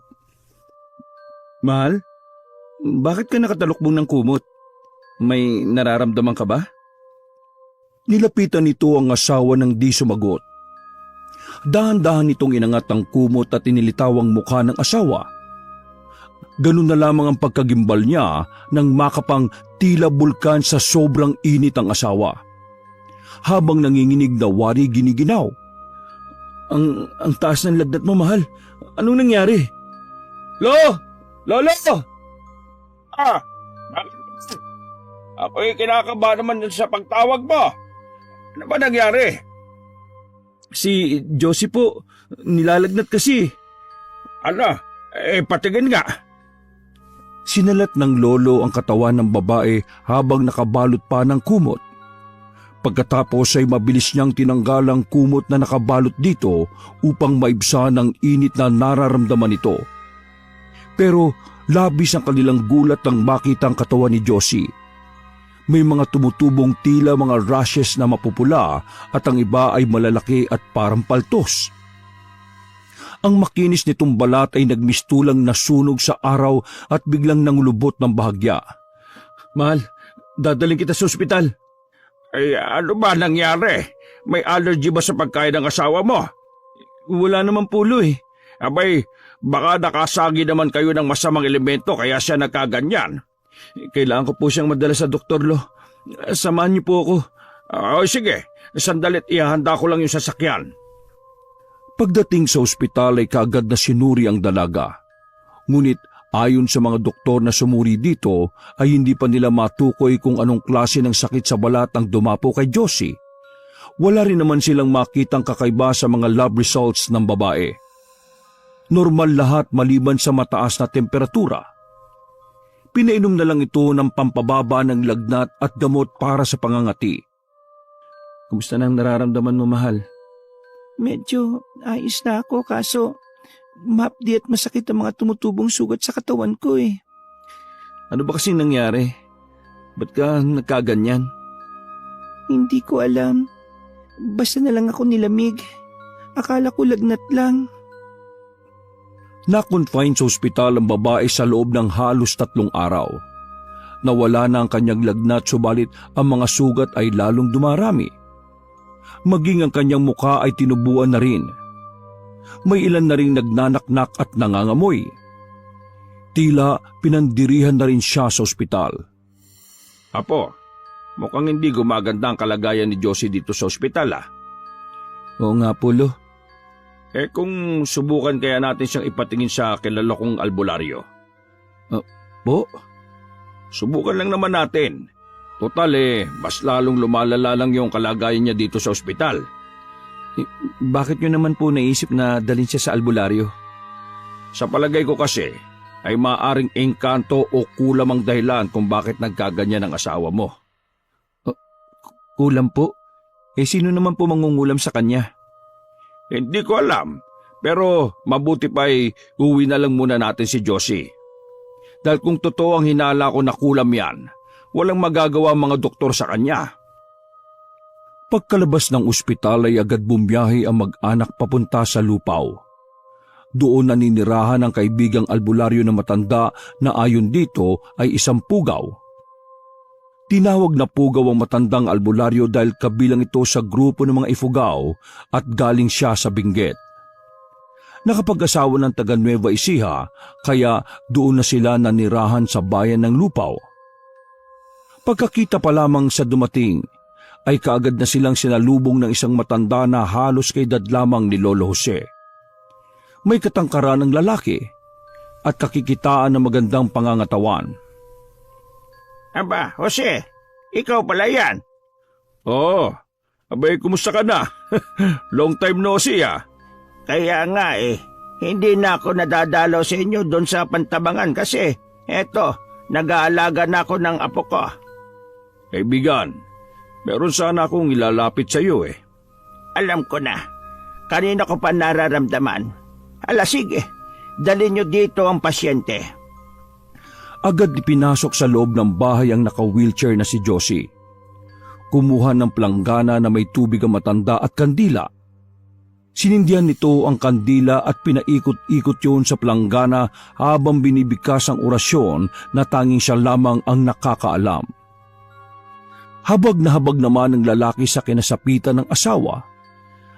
Mahal, bakit ka nakatalukbong ng kumot? May nararamdaman ka ba? Nilapitan nito ang asawa ng di sumagot. Dahan-dahan nitong inangat ang kumot at inilitaw ang mukha ng asawa. Ganun na lamang ang pagkagimbal niya nang makapang tila bulkan sa sobrang init ang asawa. Habang nanginginig na wari giniginaw. Ang taas ng lagnat mo, mahal. Anong nangyari? Lolo! Ako'y kinakabahan naman sa pagtawag mo. Ano ba nangyari? Si Josie po, nilalagnat kasi. Ano? Patingin nga. Sinalat ng lolo ang katawan ng babae habang nakabalot pa ng kumot. Pagkatapos ay mabilis niyang tinanggal ang kumot na nakabalot dito upang maibsan ang init na nararamdaman nito. Pero labis ang kanilang gulat nang makita ang katawan ni Josie. May mga tumutubong tila mga rashes na mapupula at ang iba ay malalaki at parang paltos. Ang makinis nitong balat ay nagmistulang nasunog sa araw at biglang nangulubot ng bahagya. Mahal, dadaling kita sa ospital. Ano ba nangyari? May allergy ba sa pagkain ng asawa mo? Wala naman pulo eh. Abay, baka nakasagi naman kayo ng masamang elemento kaya siya nagkaganyan. Kailangan ko po siyang madala sa doktor, Lo. Samahan niyo po ako. Sige, sandalit ihanda ko lang yung sasakyan. Pagdating sa ospital ay kaagad na sinuri ang dalaga. Ngunit ayon sa mga doktor na sumuri dito ay hindi pa nila matukoy kung anong klase ng sakit sa balat ang dumapo kay Josie. Wala rin naman silang makitang kakaiba sa mga lab results ng babae. Normal lahat maliban sa mataas na temperatura. Pinainom na lang ito ng pampababa ng lagnat at gamot para sa pangangati. Kumusta na ang nararamdaman mo, mahal? Medyo ayos na ako kaso mapdi at masakit ang mga tumutubong sugat sa katawan ko eh. Ano ba kasing nangyari? Ba't ka nagkaganyan? Hindi ko alam. Basta na lang ako nilamig. Akala ko lagnat lang. Na-confine sa ospital ang babae sa loob ng halos 3 araw. Nawala na ang kanyang lagnat subalit ang mga sugat ay lalong dumarami. Maging ang kanyang mukha ay tinubuan na rin. May ilan na rin nagnanaknak at nangangamoy. Tila pinandirihan na rin siya sa ospital. Apo, mukhang hindi gumaganda ang kalagayan ni Josie dito sa ospital Oo nga po, Lo. Kung subukan kaya natin siyang ipatingin sa kilala kong albularyo. Po? Subukan lang naman natin. Total mas lalong lumalala lang yung kalagayan niya dito sa ospital. Bakit nyo naman po naisip na dalhin siya sa albularyo? Sa palagay ko kasi, ay maaring engkanto o kulam ang dahilan kung bakit nagkaganyan ang asawa mo. Kulam po? Sino naman po mangungulam sa kanya? Hindi ko alam, pero mabuti pa uwi na lang muna natin si Josie. Dahil kung totoo ang hinala ko na kulam yan, walang magagawa ang mga doktor sa kanya. Pagkalabas ng ospital ay agad bumiyahe ang mag-anak papunta sa Lupaw. Doon naninirahan ang kaibigang albularyo na matanda na ayon dito ay isang pugaw. Tinawag na pugaw ang matandang albularyo dahil kabilang ito sa grupo ng mga Ifugao at galing siya sa Benguet. Nakapag-asawa ng taga Nueva Ecija kaya doon na sila nanirahan sa bayan ng Lupaw. Pagkakita pa lamang sa dumating ay kaagad na silang sinalubong ng isang matanda na halos kay edad lamang ni Lolo Jose. May katangkaran ng lalaki at kakikitaan ng magandang pangangatawan. Aba, Jose, ikaw pala yan. Oo, abay kumusta ka na? Long time no see Kaya nga hindi na ako nadadalaw sa inyo doon sa Pantabangan kasi eto, nag-aalaga na ako ng apo ko. Kaibigan, meron sana akong ilalapit sa iyo Alam ko na, kanina ko pa nararamdaman. Sige, dalhin niyo dito ang pasyente. Agad ipinasok sa loob ng bahay ang naka-wheelchair na si Josie. Kumuha ng planggana na may tubig ang matanda at kandila. Sinindihan nito ang kandila at pinaikot-ikot yun sa planggana habang binibigkas ang orasyon na tanging siya lamang ang nakakaalam. Habag na habag naman ng lalaki sa kinasapitan ng asawa.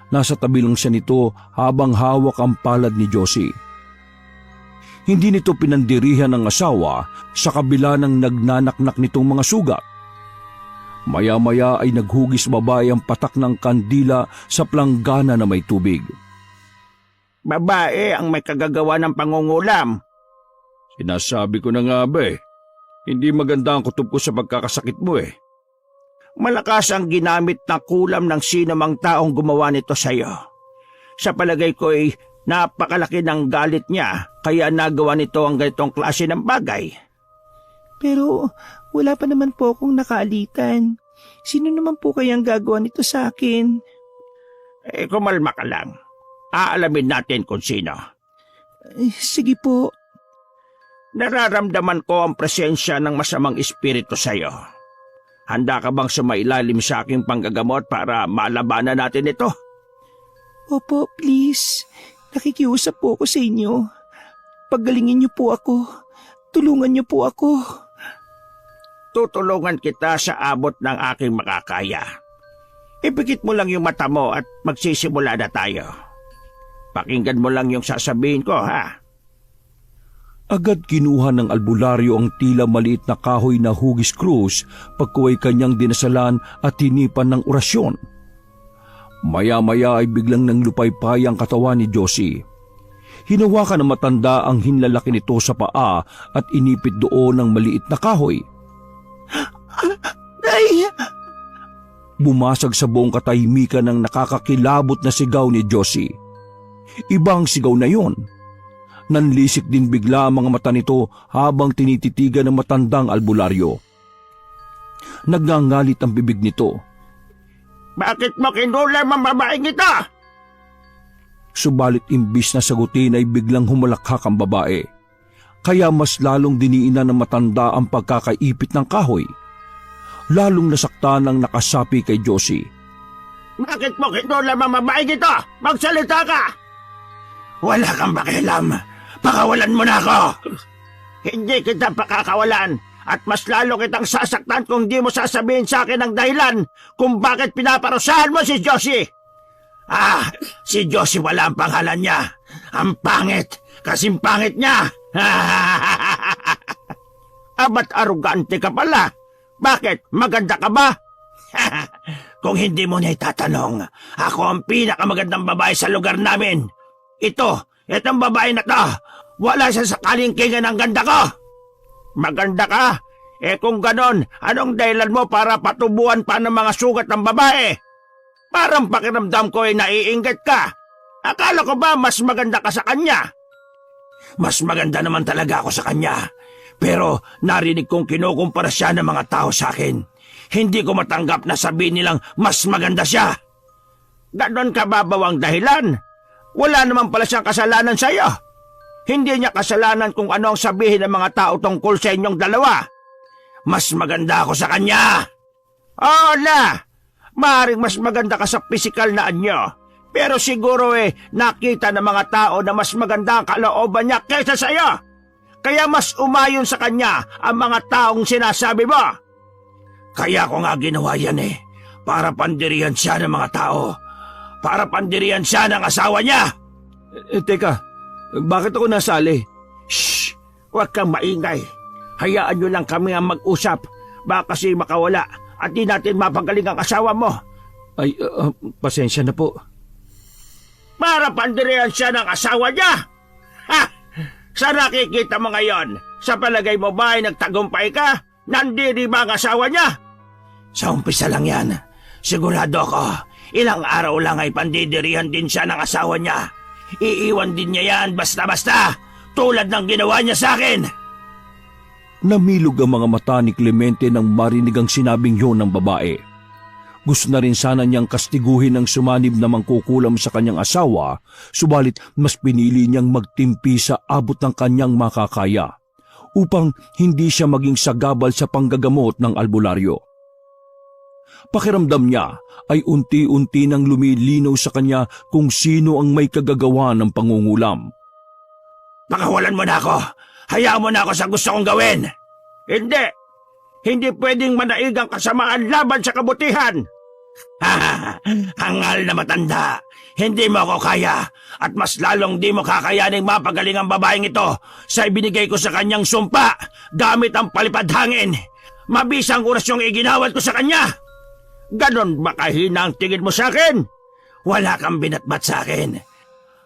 Nasa tabi lang siya nito habang hawak ang palad ni Josie. Hindi nito pinandirihan ng asawa sa kabila ng nagnanaknak nitong mga sugat. Maya-maya ay naghugis babae ang patak ng kandila sa planggana na may tubig. Babae ang may kagagawa ng pangungulam. Sinasabi ko na nga ba hindi maganda ang kutob ko sa pagkakasakit mo Malakas ang ginamit na kulam ng sino mang taong gumawa nito sa iyo. Sa palagay ko Napakalaki ng galit niya kaya nagawa nito ang ganitong klase ng bagay. Pero wala pa naman po akong nakaalitan. Sino naman po kayang gagawa nito sa akin? Kumalma ka lang. Aalamin natin kung sino. Sige po. Nararamdaman ko ang presensya ng masamang espiritu sa iyo. Handa ka bang sumailalim sa aking panggagamot para malabanan natin ito? Opo, please. Nakikiusap po ako sa inyo. Paggalingin niyo po ako. Tulungan niyo po ako. Tutulungan kita sa abot ng aking makakaya. Ipikit mo lang yung mata mo at magsisimula na tayo. Pakinggan mo lang yung sasabihin ko, ha? Agad kinuha ng albularyo ang tila maliit na kahoy na hugis krus pagkuway kanyang dinasalan at tinipan ng orasyon. Maya-maya ay biglang nanglupaypay ang katawan ni Josie. Hinawakan ng matanda ang hinlalaki nito sa paa at inipit doon ng maliit na kahoy. Ay! Bumasag sa buong katahimikan ng nakakakilabot na sigaw ni Josie. Ibang sigaw na yon. Nanlisik din bigla ang mga mata nito habang tinititigan ng matandang albularyo. Nagngangalit ang bibig nito. Bakit mo kinulam ang babaeng ito? Subalit imbis na sagutin ay biglang humalakhak ang babae. Kaya mas lalong diniinan ng matanda ang pagkakaipit ng kahoy. Lalong nasaktan ang nakasapi kay Josie. Bakit mo kinulam ang babaeng ito? Magsalita ka! Wala kang pakialam. Pakawalan mo na ako. Hindi kita pakakawalan at mas lalo kitang sasaktan kung di mo sasabihin sa akin ang dahilan kung bakit pinaparusahan mo si Josie. Si Josie wala ang pangalan niya. Ang pangit, kasing pangit niya. Abat arugante ka pala. Bakit? Maganda ka ba? Kung hindi mo niya itatanong, ako ang pinakamagandang babae sa lugar namin. Itong babae na to, wala siya sa kalingkingan ng ganda ko. Maganda ka? Kung ganon, anong dahilan mo para patubuan pa ng mga sugat ng babae? Parang pakiramdam ko ay naiinggit ka. Akala ko ba mas maganda ka sa kanya? Mas maganda naman talaga ako sa kanya. Pero narinig kong kinukumpara siya ng mga tao sa akin. Hindi ko matanggap na sabihin nilang mas maganda siya. Ganon ka ba bawang dahilan? Wala naman pala siyang kasalanan sa iyo. Hindi niya kasalanan kung ano ang sabihin ng mga tao tungkol sa inyong dalawa. Mas maganda ako sa kanya. Oo na! Maaaring mas maganda ka sa pisikal na anyo. Pero siguro nakita ng mga tao na mas maganda ang kalooban niya kaysa sa iyo. Kaya mas umayon sa kanya ang mga taong sinasabi mo. Kaya ko nga ginawa yan para pandirihan siya ng mga tao. Para pandirihan siya ng asawa niya. Teka, bakit ako nasali? Shh! Huwag kang maingay. Hayaan nyo lang kami ang mag-usap. Baka kasi makawala at di natin mapagaling ang asawa mo. Ay, pasensya na po. Para pandirihan siya ng asawa niya! Ha! Sa nakikita mo ngayon, sa palagay mo ba ay nagtagumpay ka? Nandiri ba ang asawa niya? Sa umpisa lang yan. Sigurado ako, ilang araw lang ay pandidirihan din siya ng asawa niya. Iiwan din niya yan basta-basta, tulad ng ginawa niya sa akin. Namilog ang mga mata ni Clemente nang marinig ang sinabing yon ng babae. Gusto na rin sana niyang kastiguhin ang sumanib na mangkukulam sa kanyang asawa, subalit mas pinili niyang magtimpi sa abot ng kanyang makakaya upang hindi siya maging sagabal sa panggagamot ng albularyo. Pakiramdam niya ay unti-unti nang lumilinaw sa kanya kung sino ang may kagagawa ng pangungulam. Pakawalan mo na ako! Hayaan mo na ako sa gusto kong gawin! Hindi! Hindi pwedeng manaig ang kasamaan laban sa kabutihan! Hangal na matanda! Hindi mo ako kaya at mas lalong di mo kakayaning mapagaling ang babaeng ito sa ibinigay ko sa kanyang sumpa gamit ang palipad hangin. Mabisang orasyong iginawad ko sa kanya! Ganon ba kahina ang tingin mo sa akin? Wala kang binatbat sa akin.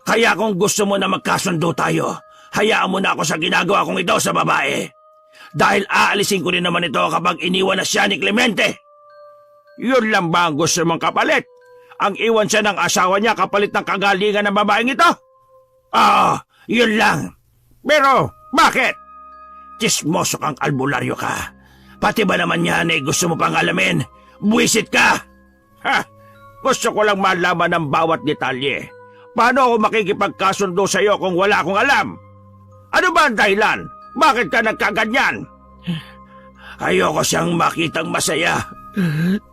Kaya kung gusto mo na magkasundo tayo, hayaan mo na ako sa ginagawa kong ito sa babae. Dahil aalisin ko rin naman ito kapag iniwan na siya ni Clemente. Yun lang ba ang gusto mong kapalit? Ang iwan siya ng asawa niya kapalit ng kagalingan ng babaeng ito? Yun lang. Pero, bakit? Chismoso kang albularyo ka. Pati ba naman yan gusto mo pang alamin? Buwisit ka! Ha! Gusto ko lang malaman ng bawat detalye. Paano ako makikipagkasundo sa iyo kung wala akong alam? Ano ba ang dahilan? Bakit ka nagkaganyan? Ayoko siyang makitang masaya.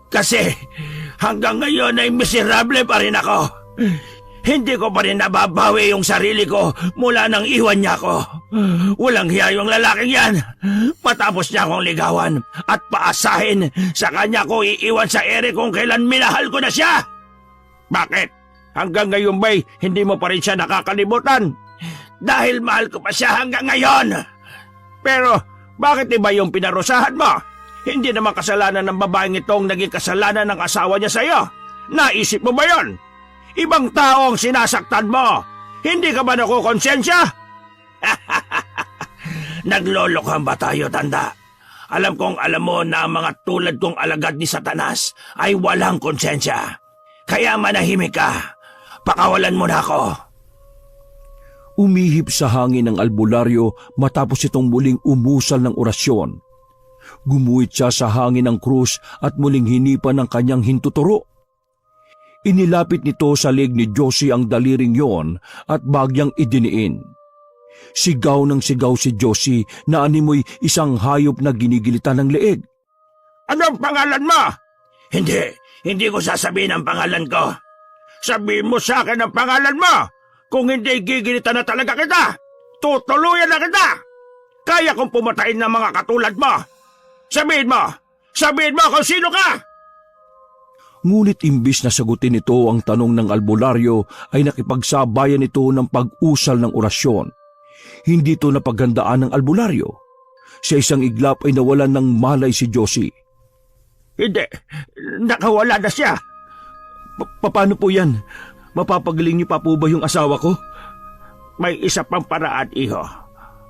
Kasi hanggang ngayon ay miserable pa rin ako. Hindi ko pa rin nababawi yung sarili ko mula nang iwan niya ako. Walang hiya yung lalaking yan. Matapos niya akong ligawan at paasahin, sa kanya ko iiwan sa ere kung kailan minahal ko na siya. Bakit? Hanggang ngayon ba'y hindi mo pa rin siya nakakalimutan? Dahil mahal ko pa siya hanggang ngayon. Pero bakit iba yung pinarusahan mo? Hindi naman kasalanan ng babaeng itong naging kasalanan ng asawa niya sa iyo. Naisip mo ba yon? Ibang tao ang sinasaktan mo. Hindi ka ba nakukonsensya? Naglolokohan ba tayo, tanda? Alam kong alam mo na ang mga tulad kong alagad ni Satanas ay walang konsensya. Kaya manahimik ka. Pakawalan mo na ako. Umihip sa hangin ng albularyo matapos itong muling umusal ng orasyon. Gumuhit siya sa hangin ng krus at muling hinipan ng kanyang hintuturo. Inilapit nito sa leeg ni Josie ang daliring yon at bagyang idiniin. Sigaw ng sigaw si Josie na animoy isang hayop na ginigilitan ng leeg. Ano ang pangalan mo? Hindi ko sasabihin ang pangalan ko. Sabihin mo sa akin ang pangalan mo. Kung hindi, gigilitan na talaga kita. Tutuluyan na kita. Kaya kong pumatayin ng mga katulad mo. Sabihin mo kung sino ka. Ngunit imbis na sagutin ito ang tanong ng albularyo ay nakipagsabayan ito ng pag-usal ng orasyon. Hindi ito napaghandaan ng albularyo. Sa isang iglap ay nawalan ng malay si Josie. Hindi, nakawala na siya. Paano po yan? Mapapagaling niyo pa po ba yung asawa ko? May isa pang paraan, iho.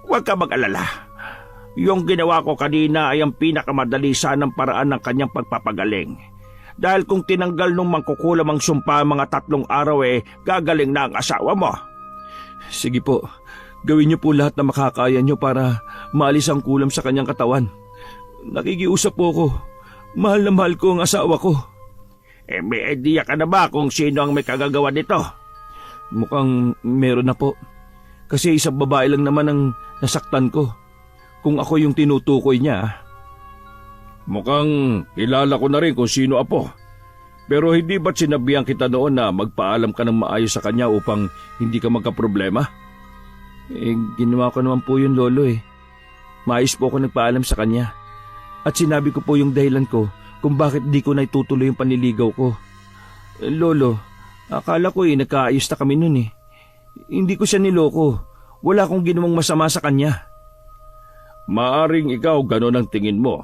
Huwag ka mag-alala. Yung ginawa ko kanina ay ang pinakamadali sanang paraan ng kanyang pagpapagaling. Dahil kung tinanggal nung mangkukulam ang sumpa mga 3 araw gagaling na ang asawa mo. Sige po, gawin niyo po lahat na makakaya niyo para maalis ang kulam sa kanyang katawan. Nakikiusap po ako. Mahal na mahal ko ang asawa ko. May idea ka na ba kung sino ang may kagagawa nito? Mukhang meron na po. Kasi isang babae lang naman ang nasaktan ko. Kung ako yung tinutukoy niya. Mukhang kilala ko na rin kung sino, apo. Pero hindi ba't sinabihan kita noon na magpaalam ka ng maayos sa kanya upang hindi ka magkaproblema? Ginawa ko naman po yun, Lolo. Maayos po ako nagpaalam sa kanya. At sinabi ko po yung dahilan ko kung bakit di ko na itutuloy yung panliligaw ko. Lolo, akala ko nagkaayos na kami nun . Hindi ko siya niloko. Wala akong ginawang masama sa kanya. Maaring ikaw ganon ang tingin mo.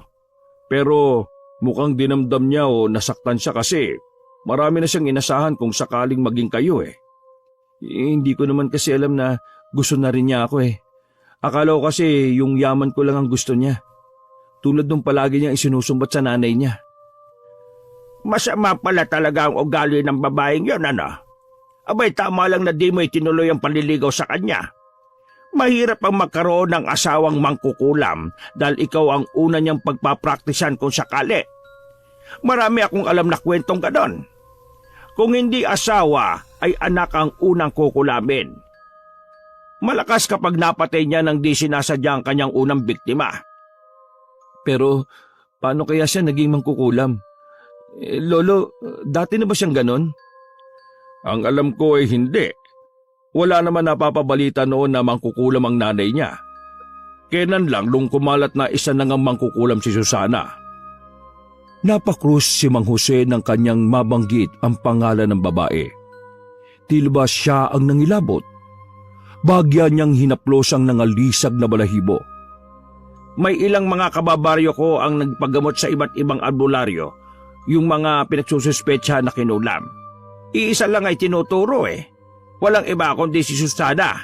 Pero mukhang dinamdam niya o nasaktan siya kasi marami na siyang inasahan kung sakaling maging kayo . Hindi ko naman kasi alam na gusto na rin niya ako . Akala ko kasi yung yaman ko lang ang gusto niya. Tulad nung palagi niyang isinusumbat sa nanay niya. Masama pala talaga ang ugali ng babaeng yon, ano? Abay, tama lang na di mo itinuloy ang panliligaw sa kanya. Mahirap ang magkaroon ng asawang mangkukulam dahil ikaw ang una niyang pagpapraktisan kung sakali. Marami akong alam na kwentong ganon. Kung hindi asawa, ay anak ang unang kukulamin. Malakas kapag napatay niya nang di sinasadya ang kanyang unang biktima. Pero paano kaya siya naging mangkukulam? Lolo, dati na ba siyang ganon? Ang alam ko ay hindi. Wala naman napapabalita noon na mangkukulam ang nanay niya. Kailan lang nung kumalat na isa na ngang mangkukulam si Susana. Napakrus si Mang Jose ng kanyang mabanggit ang pangalan ng babae. Tila ba siya ang nangilabot? Bagya niyang hinaplos ang nangalisag na balahibo. May ilang mga kababaryo ko ang nagpagamot sa iba't ibang albularyo, yung mga pinagsususpetsa na kinulam. Iisa lang ay tinuturo . Walang iba kundi si Susana.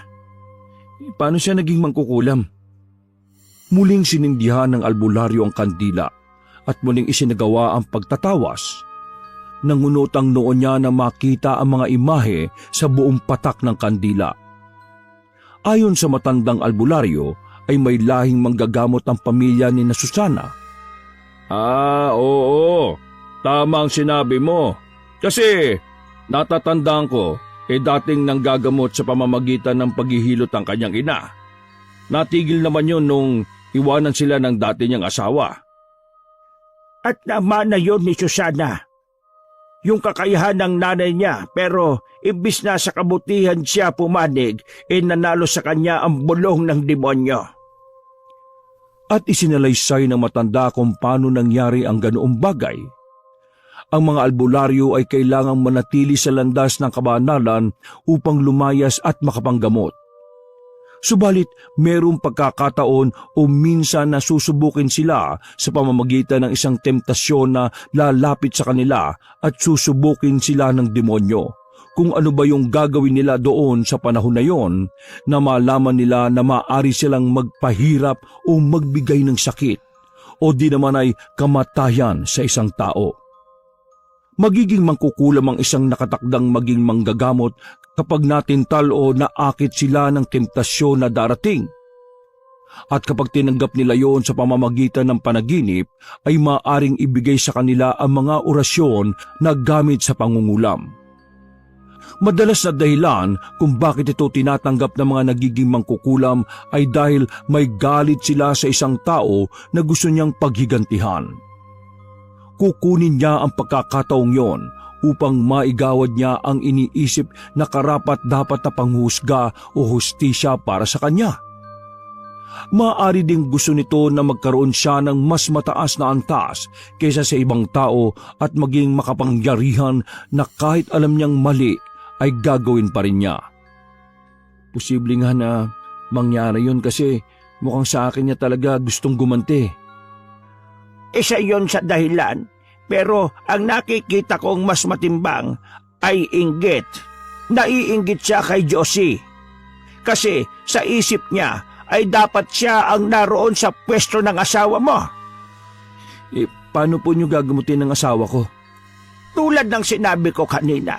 Paano siya naging mangkukulam? Muling sinindihan ng albularyo ang kandila at muling isinagawa ang pagtatawas. Nangunot ang noon niya na makita ang mga imahe sa buong patak ng kandila. Ayon sa matandang albularyo ay may lahing manggagamot ang pamilya ni na Susana. Oo. Tama ang sinabi mo. Kasi natatandaan ko, dating nanggagamot sa pamamagitan ng paghihilot ang kanyang ina. Natigil naman yun nung iwanan sila ng dati niyang asawa. At naman na yun ni Susana. Yung kakayahan ng nanay niya, pero imbis na sa kabutihan siya pumanig, nanalo sa kanya ang bulong ng demonyo. At isinalaysay ng matanda kung paano nangyari ang ganoong bagay. Ang mga albularyo ay kailangang manatili sa landas ng kabanalan upang lumayas at makapanggamot. Subalit, mayroong pagkakataon o minsan na susubukin sila sa pamamagitan ng isang temptasyon na lalapit sa kanila at susubukin sila ng demonyo. Kung ano ba yung gagawin nila doon sa panahon na yon, na malaman nila na maaari silang magpahirap o magbigay ng sakit, o di naman ay kamatayan sa isang tao. Magiging mangkukulam ang isang nakatakdang maging manggagamot kapag natintal o naakit sila ng temptasyon na darating. At kapag tinanggap nila yon sa pamamagitan ng panaginip, ay maaaring ibigay sa kanila ang mga orasyon na gamit sa pangungulam. Madalas na dahilan kung bakit ito tinatanggap ng mga nagiging mangkukulam ay dahil may galit sila sa isang tao na gusto niyang paghigantihan. Kukunin niya ang pagkakataong yon upang maigawad niya ang iniisip na karapat-dapat na panghusga o hustisya para sa kanya. Maaari ding gusto nito na magkaroon siya ng mas mataas na antas kaysa sa ibang tao at maging makapangyarihan na kahit alam niyang mali ay gagawin pa rin niya. Posible nga na mangyari yun kasi mukhang sa akin niya talaga gustong gumanti. Isa yon sa dahilan, pero ang nakikita kong mas matimbang ay inggit. Naiinggit siya kay Josie. Kasi sa isip niya ay dapat siya ang naroon sa pwesto ng asawa mo. Paano po niyo gagamutin ng asawa ko? Tulad ng sinabi ko kanina,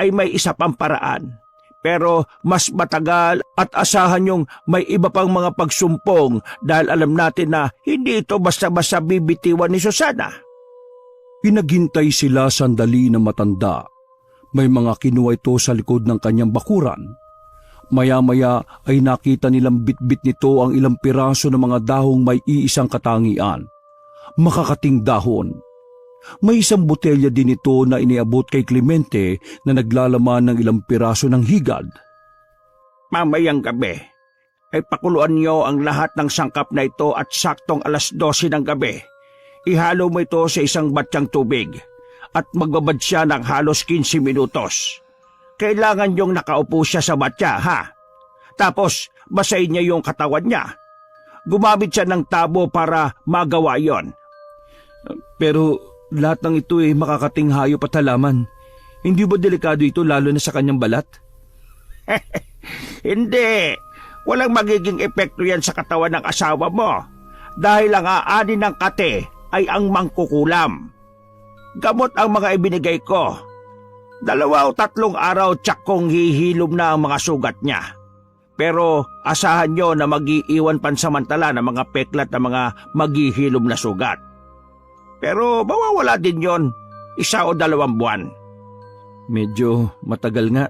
ay may isa pang paraan. Pero mas matagal at asahan yung may iba pang mga pagsumpong dahil alam natin na hindi ito basta-basta bibitiwan ni Susana. Pinaghintay sila sandali na matanda. May mga kinuha ito sa likod ng kanyang bakuran. Maya-maya ay nakita nilang bitbit nito ang ilang piraso ng mga dahong may iisang katangian. Makakating dahon. May isang botelya din ito na iniabot kay Clemente na naglalaman ng ilang piraso ng higad. Mamayang gabi, ay pakuluan niyo ang lahat ng sangkap na ito at saktong 12:00 ng gabi. Ihalo mo ito sa isang batsyang tubig at magbabad siya ng halos 15 minutos. Kailangan niyong nakaupo siya sa batya, ha? Tapos, basahin niya yung katawan niya. Gumamit siya ng tabo para magawa yon. Pero lahat ng ito ay makakating hayop at halaman. Hindi ba delikado ito lalo na sa kanyang balat? Hindi. Walang magiging epekto yan sa katawan ng asawa mo dahil ang aanin ng kate ay ang mangkukulam. Gamot ang mga ibinigay ko. 2 o 3 araw tsak kong hihilom na ang mga sugat niya. Pero asahan nyo na mag-iiwan pansamantala ng mga peklat na mga maghihilom na sugat. Pero mawawala din yon 1 o 2 buwan. Medyo matagal nga.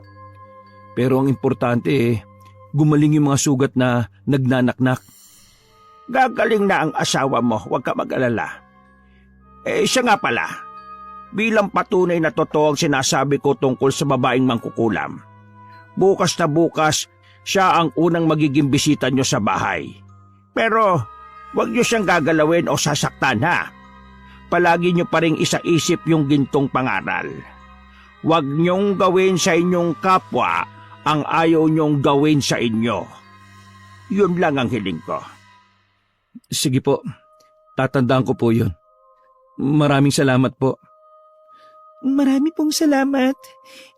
Pero ang importante gumaling yung mga sugat na nagnanaknak. Gagaling na ang asawa mo, huwag ka mag-alala. Siya nga pala, bilang patunay na totoo ang sinasabi ko tungkol sa babaeng mangkukulam. Bukas na bukas, siya ang unang magiging bisita nyo sa bahay. Pero huwag nyo siyang gagalawin o sasaktan, ha? Palagi nyo pa ring isaisip yung gintong pangaral. Huwag nyong gawin sa inyong kapwa ang ayaw nyong gawin sa inyo. Yun lang ang hiling ko. Sige po, tatandaan ko po yun. Maraming salamat po. Marami pong salamat.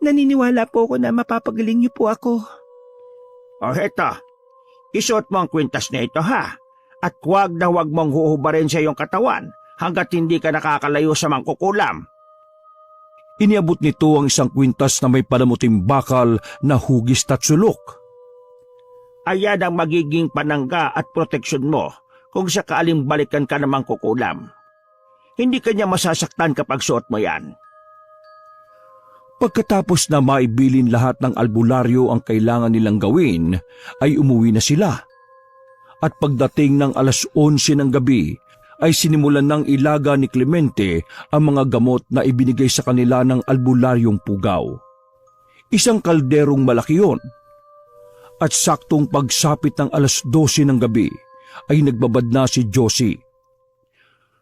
Naniniwala po ako na mapapagaling niyo po ako. O heto, isuot mo ang kwintas na ito, ha? At huwag na huwag mong huhubarin sa iyong katawan hanggat hindi ka nakakalayo sa mangkukulam. Iniabot nito ang isang kwintas na may palamuting bakal na hugis at sulok. Ayan ang magiging panangga at proteksyon mo kung sakaling balikan ka namang kukulam. Hindi ka niya masasaktan kapag suot mo yan. Pagkatapos na maibilin lahat ng albularyo ang kailangan nilang gawin, ay umuwi na sila. At pagdating ng 11:00 ng gabi, ay sinimulan ng ilaga ni Clemente ang mga gamot na ibinigay sa kanila ng albularyong pugaw. Isang kalderong malaki yun. At saktong pagsapit ng 12:00 ng gabi, ay nagbabad na si Josie.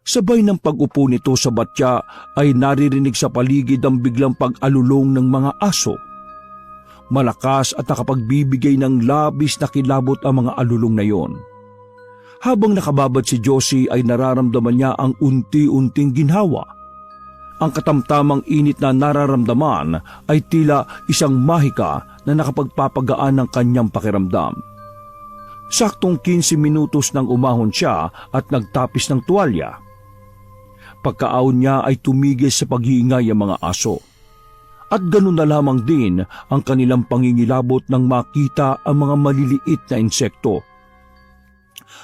Sabay ng pag-upo nito sa batya ay naririnig sa paligid ang biglang pag-alulong ng mga aso. Malakas at nakapagbibigay ng labis na kilabot ang mga alulong na yon. Habang nakababad si Josie ay nararamdaman niya ang unti-unting ginhawa. Ang katamtamang init na nararamdaman ay tila isang mahika na nakapagpapagaan ng kanyang pakiramdam. Saktong 15 minutos nang umahon siya at nagtapis ng tuwalya. Pagkaahon niya ay tumigil sa pag-iingay ang mga aso. At ganun na lamang din ang kanilang pangingilabot nang makita ang mga maliliit na insekto.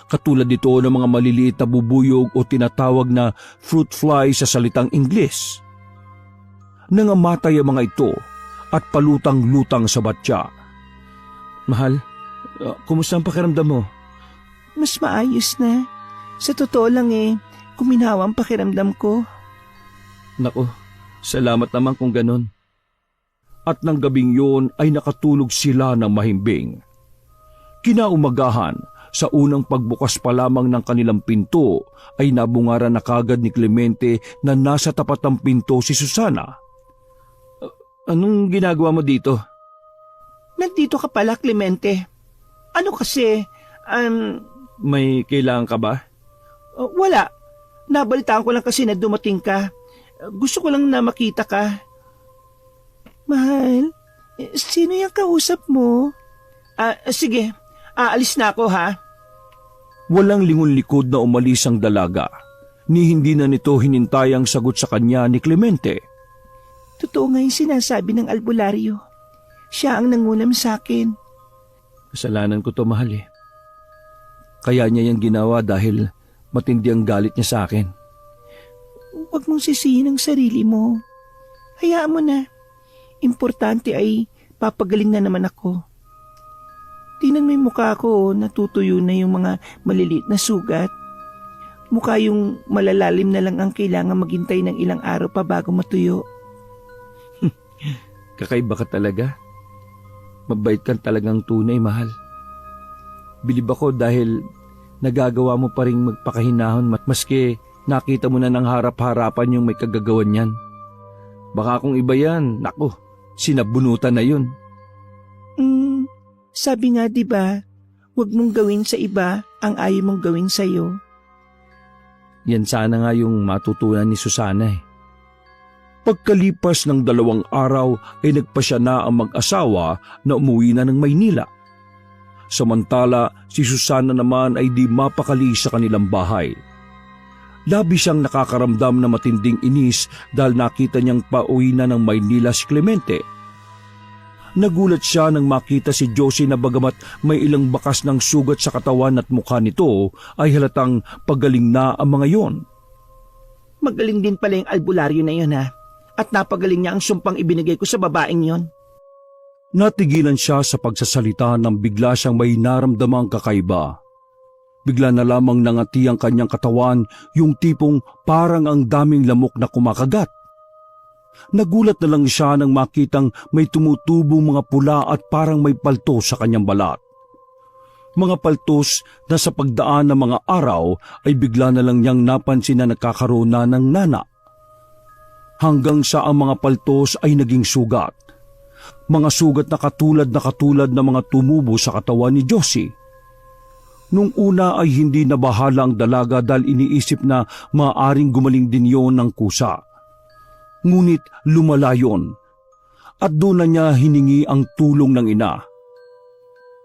Katulad dito ng mga maliliit na bubuyog o tinatawag na fruit fly sa salitang Ingles. Nangamatay ang mga ito at palutang-lutang sa batya. Mahal, kumusta ang pakiramdam mo? Mas maayos na. Sa totoo lang kuminawa ang pakiramdam ko. Naku, salamat naman kung ganun. At nang gabing yun ay nakatulog sila ng mahimbing. Kinaumagahan, sa unang pagbukas pa lamang ng kanilang pinto ay nabungaran na kagad ni Clemente na nasa tapat ng pinto si Susana. Anong ginagawa mo dito? Nandito ka pala, Clemente. Ano kasi, May kailangan ka ba? wala. Nabalitaan ko lang kasi na dumating ka. Gusto ko lang na makita ka. Mahal, sino yung kausap mo? Sige, aalis na ako ha. Walang lingon-likod na umalis ang dalaga, ni hindi na nito hinintay ang sagot sa kanya ni Clemente. Totoo nga yung sinasabi ng albularyo. Siya ang nangunam sa akin. Kasalanan ko to, mahal eh. Kaya niya yung ginawa dahil matindi ang galit niya sa akin. Huwag mong sisihin ang sarili mo. Hayaan mo na. Importante ay papagaling na naman ako. Tingnan mo yung mukha ko, natutuyo na yung mga maliliit na sugat. Mukha yung malalalim na lang ang kailangan maghintay ng ilang araw pa bago matuyo. Kakaiba ka talaga. Mabait ka talagang tunay, mahal. Bilib ako dahil nagagawa mo pa rin magpakahinahon maski nakita mo na ng harap-harapan yung may kagagawan yan. Baka kung iba yan, naku, sinabunutan na yun. Sabi nga 'di ba, huwag mong gawin sa iba ang ayaw mong gawin sa iyo. Yan sana nga yung matutunan ni Susana eh. Pagkalipas ng 2 araw ay nagpasya na ang mag-asawa na umuwi na ng Maynila. Samantala, si Susana naman ay di mapakali sa kanilang bahay. Labis siyang nakakaramdam na matinding inis dahil nakita niyang pauwi na ng Maynila si Clemente. Nagulat siya nang makita si Josie na bagamat may ilang bakas ng sugat sa katawan at mukha nito ay halatang pagaling na ang mga yon. Magaling din pala yung albularyo na yun ha. At napagaling niya ang sumpang ibinigay ko sa babaeng yon. Natigilan siya sa pagsasalita nang bigla siyang may naramdamang kakaiba. Bigla na lamang nangati ang kanyang katawan, yung tipong parang ang daming lamok na kumakagat. Nagulat na lang siya nang makitang may tumutubong mga pula at parang may paltos sa kanyang balat. Mga paltos na sa pagdaan ng mga araw ay bigla na lang niyang napansin na nagkakaroon na ng nana. Hanggang sa ang mga paltos ay naging sugat. Mga sugat na katulad ng mga tumubo sa katawan ni Josie. Nung una ay hindi nabahala ang dalaga dahil iniisip na maaaring gumaling din yon ng kusa. Ngunit lumala yon at doon na niya hiningi ang tulong ng ina.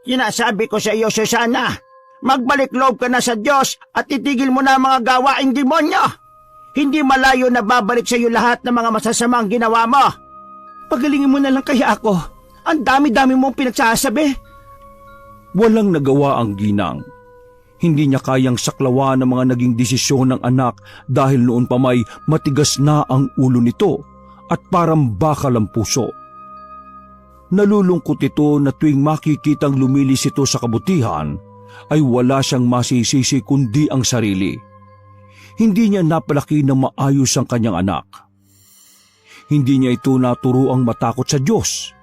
Sinasabi ko sa iyo, Susana, magbalik loob ka na sa Diyos at itigil mo na ang mga gawaing demonyo. Hindi malayo na babalik sa iyo lahat ng mga masasamang ginawa mo. Pagalingin mo na lang kaya ako. Ang dami-dami mong pinagsasabi. Walang nagawa ang ginang. Hindi niya kayang saklawan ang mga naging desisyon ng anak dahil noon pa may matigas na ang ulo nito at parang bakal ang puso. Nalulungkot ito na tuwing makikitang lumilis ito sa kabutihan, ay wala siyang masisisi kundi ang sarili. Hindi niya napalaki na maayos ang kanyang anak. Hindi niya ito naturuang matakot sa Diyos.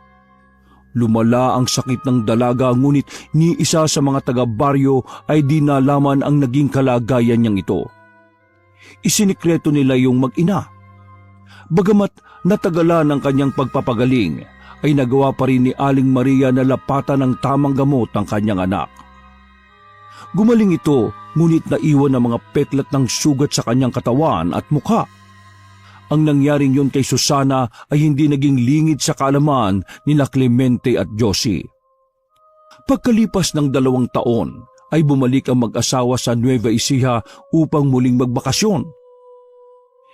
Lumala ang sakit ng dalaga ngunit ni isa sa mga taga-baryo ay di nalaman ang naging kalagayan niyang ito. Isinikreto nila yung mag-ina. Bagamat natagalan ang kanyang pagpapagaling, ay nagawa pa rin ni Aling Maria na lapatan ng tamang gamot ang kanyang anak. Gumaling ito ngunit naiwan ang mga peklat ng sugat sa kanyang katawan at mukha. Ang nangyaring yun kay Susana ay hindi naging lingid sa kaalaman nila Clemente at Josie. Pagkalipas ng 2 taon ay bumalik ang mag-asawa sa Nueva Ecija upang muling magbakasyon.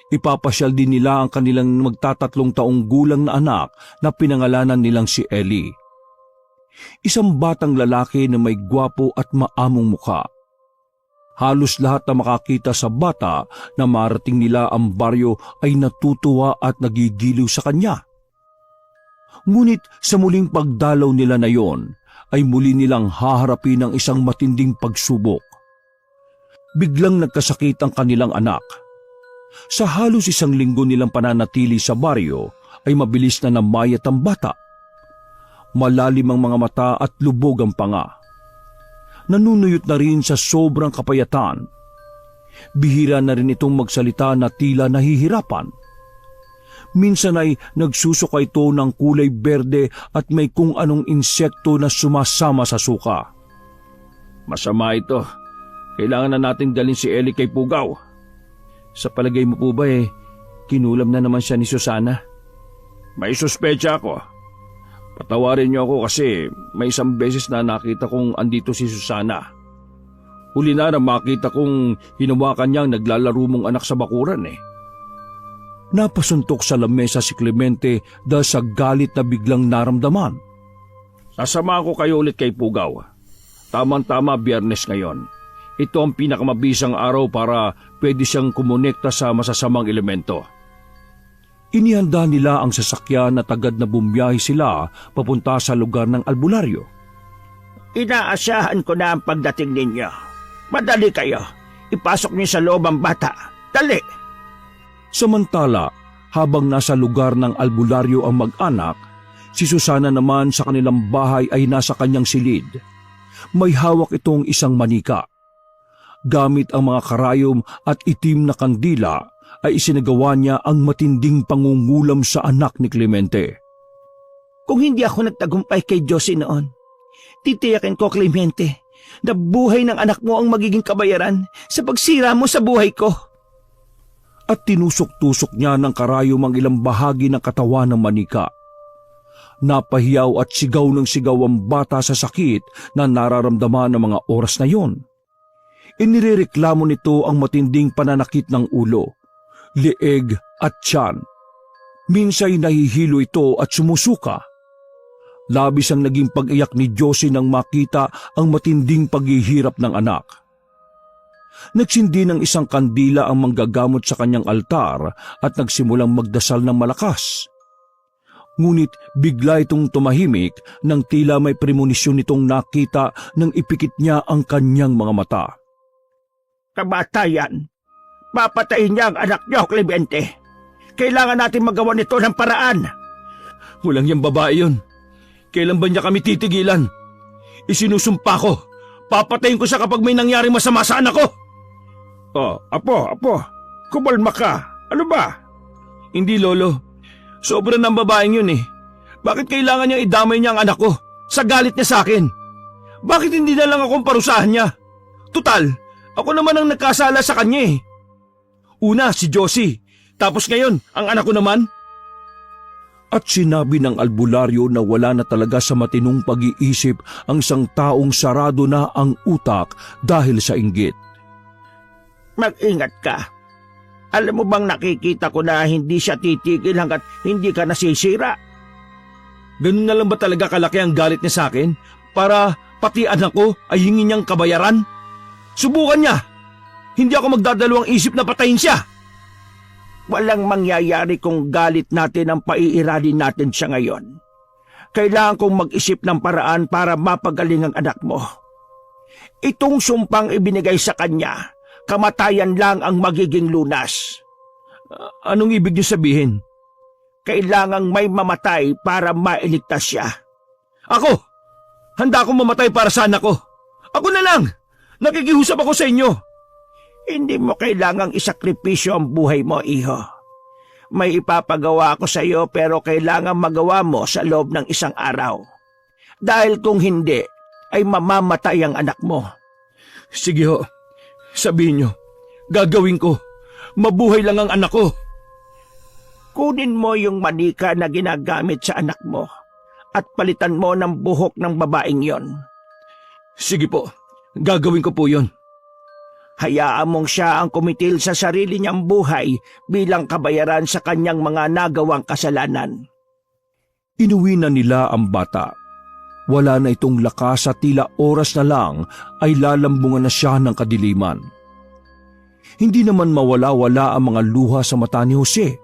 Ipapasyal din nila ang kanilang magtatatlong taong gulang na anak na pinangalanan nilang si Ellie. Isang batang lalaki na may gwapo at maamong mukha. Halos lahat na makakita sa bata na marating nila ang baryo ay natutuwa at nagigiliw sa kanya. Ngunit sa muling pagdalaw nila na yon, ay muli nilang haharapin ang isang matinding pagsubok. Biglang nagkasakit ang kanilang anak. Sa halos 1 linggo nilang pananatili sa baryo, ay mabilis na namayat ang bata. Malalim ang mga mata at lubog ang panga. Nanunuyot na rin sa sobrang kapayatan. Bihira na rin itong magsalita na tila nahihirapan. Minsan ay nagsusuka ito ng kulay berde at may kung anong insekto na sumasama sa suka. Masama ito. Kailangan na natin dalhin si Ellie kay Pugaw. Sa palagay mo po ba kinulam na naman siya ni Susana? May suspecha ako. Patawarin niyo ako kasi may isang beses na nakita kong andito si Susana. Huli na makita kong hinawakan niyang naglalaro mong anak sa bakuran Napasuntok sa lamesa si Clemente dahil sa galit na biglang naramdaman. Sasama ko kayo ulit kay Pugaw. Tamang-tama Biyernes ngayon. Ito ang pinakamabisang araw para pwede siyang kumonekta sa masasamang elemento. Inihanda nila ang sasakyan na tagad na bumiyahe sila papunta sa lugar ng albularyo. Inaasahan ko na ang pagdating ninyo. Madali kayo. Ipasok niyo sa loob ang bata. Dali! Samantala, habang nasa lugar ng albularyo ang mag-anak, si Susana naman sa kanilang bahay ay nasa kanyang silid. May hawak itong isang manika. Gamit ang mga karayom at itim na kandila, ay isinagawa niya ang matinding pangungulam sa anak ni Clemente. Kung hindi ako nagtagumpay kay Josie noon, titiyakin ko, Clemente, na buhay ng anak mo ang magiging kabayaran sa pagsira mo sa buhay ko. At tinusok-tusok niya ng karayom ang ilang bahagi ng katawan ng manika. Napahiyaw at sigaw ng sigaw ang bata sa sakit na nararamdaman ng mga oras na yon. Inirereklamo nito ang matinding pananakit ng ulo, leeg at tiyan. Minsay nahihilo ito at sumusuka. Labis ang naging pag-iyak ni Josie nang makita ang matinding paghihirap ng anak. Nagsindi ng isang kandila ang manggagamot sa kanyang altar at nagsimulang magdasal ng malakas. Ngunit bigla itong tumahimik nang tila may premonisyon nitong nakita nang ipikit niya ang kanyang mga mata. Kamatayan! Papatayin niya ang anak niyo, Clemente. Kailangan natin magawa nito ng paraan. Walang yung babae yun. Kailan ba niya kami titigilan? Isinusumpa ko. Papatayin ko siya kapag may nangyaring masama sa anak ko. Oh, apo. Kumalma ka. Ano ba? Hindi, Lolo. Sobra ng babaeng yun Bakit kailangan niyang idamay niya ang anak ko sa galit niya sa akin? Bakit hindi na lang akong parusahan niya? Tutal, ako naman ang nagkasala sa kanya Una, si Josie. Tapos ngayon, ang anak ko naman. At sinabi ng albularyo na wala na talaga sa matinong pag-iisip ang isang taong sarado na ang utak dahil sa inggit. Mag-ingat ka. Alam mo bang nakikita ko na hindi siya titigil hanggat hindi ka nasisira? Ganun na lang ba talaga kalaki ang galit niya sa akin? Para pati anak ko ay hingi niyang kabayaran? Subukan niya! Hindi ako magdadalawang isip na patayin siya! Walang mangyayari kung galit natin ang paiiralin natin siya ngayon. Kailangan kong mag-isip ng paraan para mapagaling ang anak mo. Itong sumpang ibinigay sa kanya, kamatayan lang ang magiging lunas. Anong ibig niyo sabihin? Kailangang may mamatay para mailigtas siya. Ako! Handa akong mamatay para sa anak ko! Ako na lang! Nakikiusap ako sa inyo! Hindi mo kailangang isakripisyo ang buhay mo, iho. May ipapagawa ako sa iyo pero kailangan magawa mo sa loob ng 1 araw. Dahil kung hindi, ay mamamatay ang anak mo. Sige ho, sabihin niyo, gagawin ko. Mabuhay lang ang anak ko. Kunin mo yung manika na ginagamit sa anak mo at palitan mo ng buhok ng babaeng yon. Sige po, gagawin ko po yon. Hayaan mong siya ang kumitil sa sarili niyang buhay bilang kabayaran sa kanyang mga nagawang kasalanan. Inuwi na nila ang bata. Wala na itong lakas at tila oras na lang ay lalambungan na siya ng kadiliman. Hindi naman mawala-wala ang mga luha sa mata ni Jose.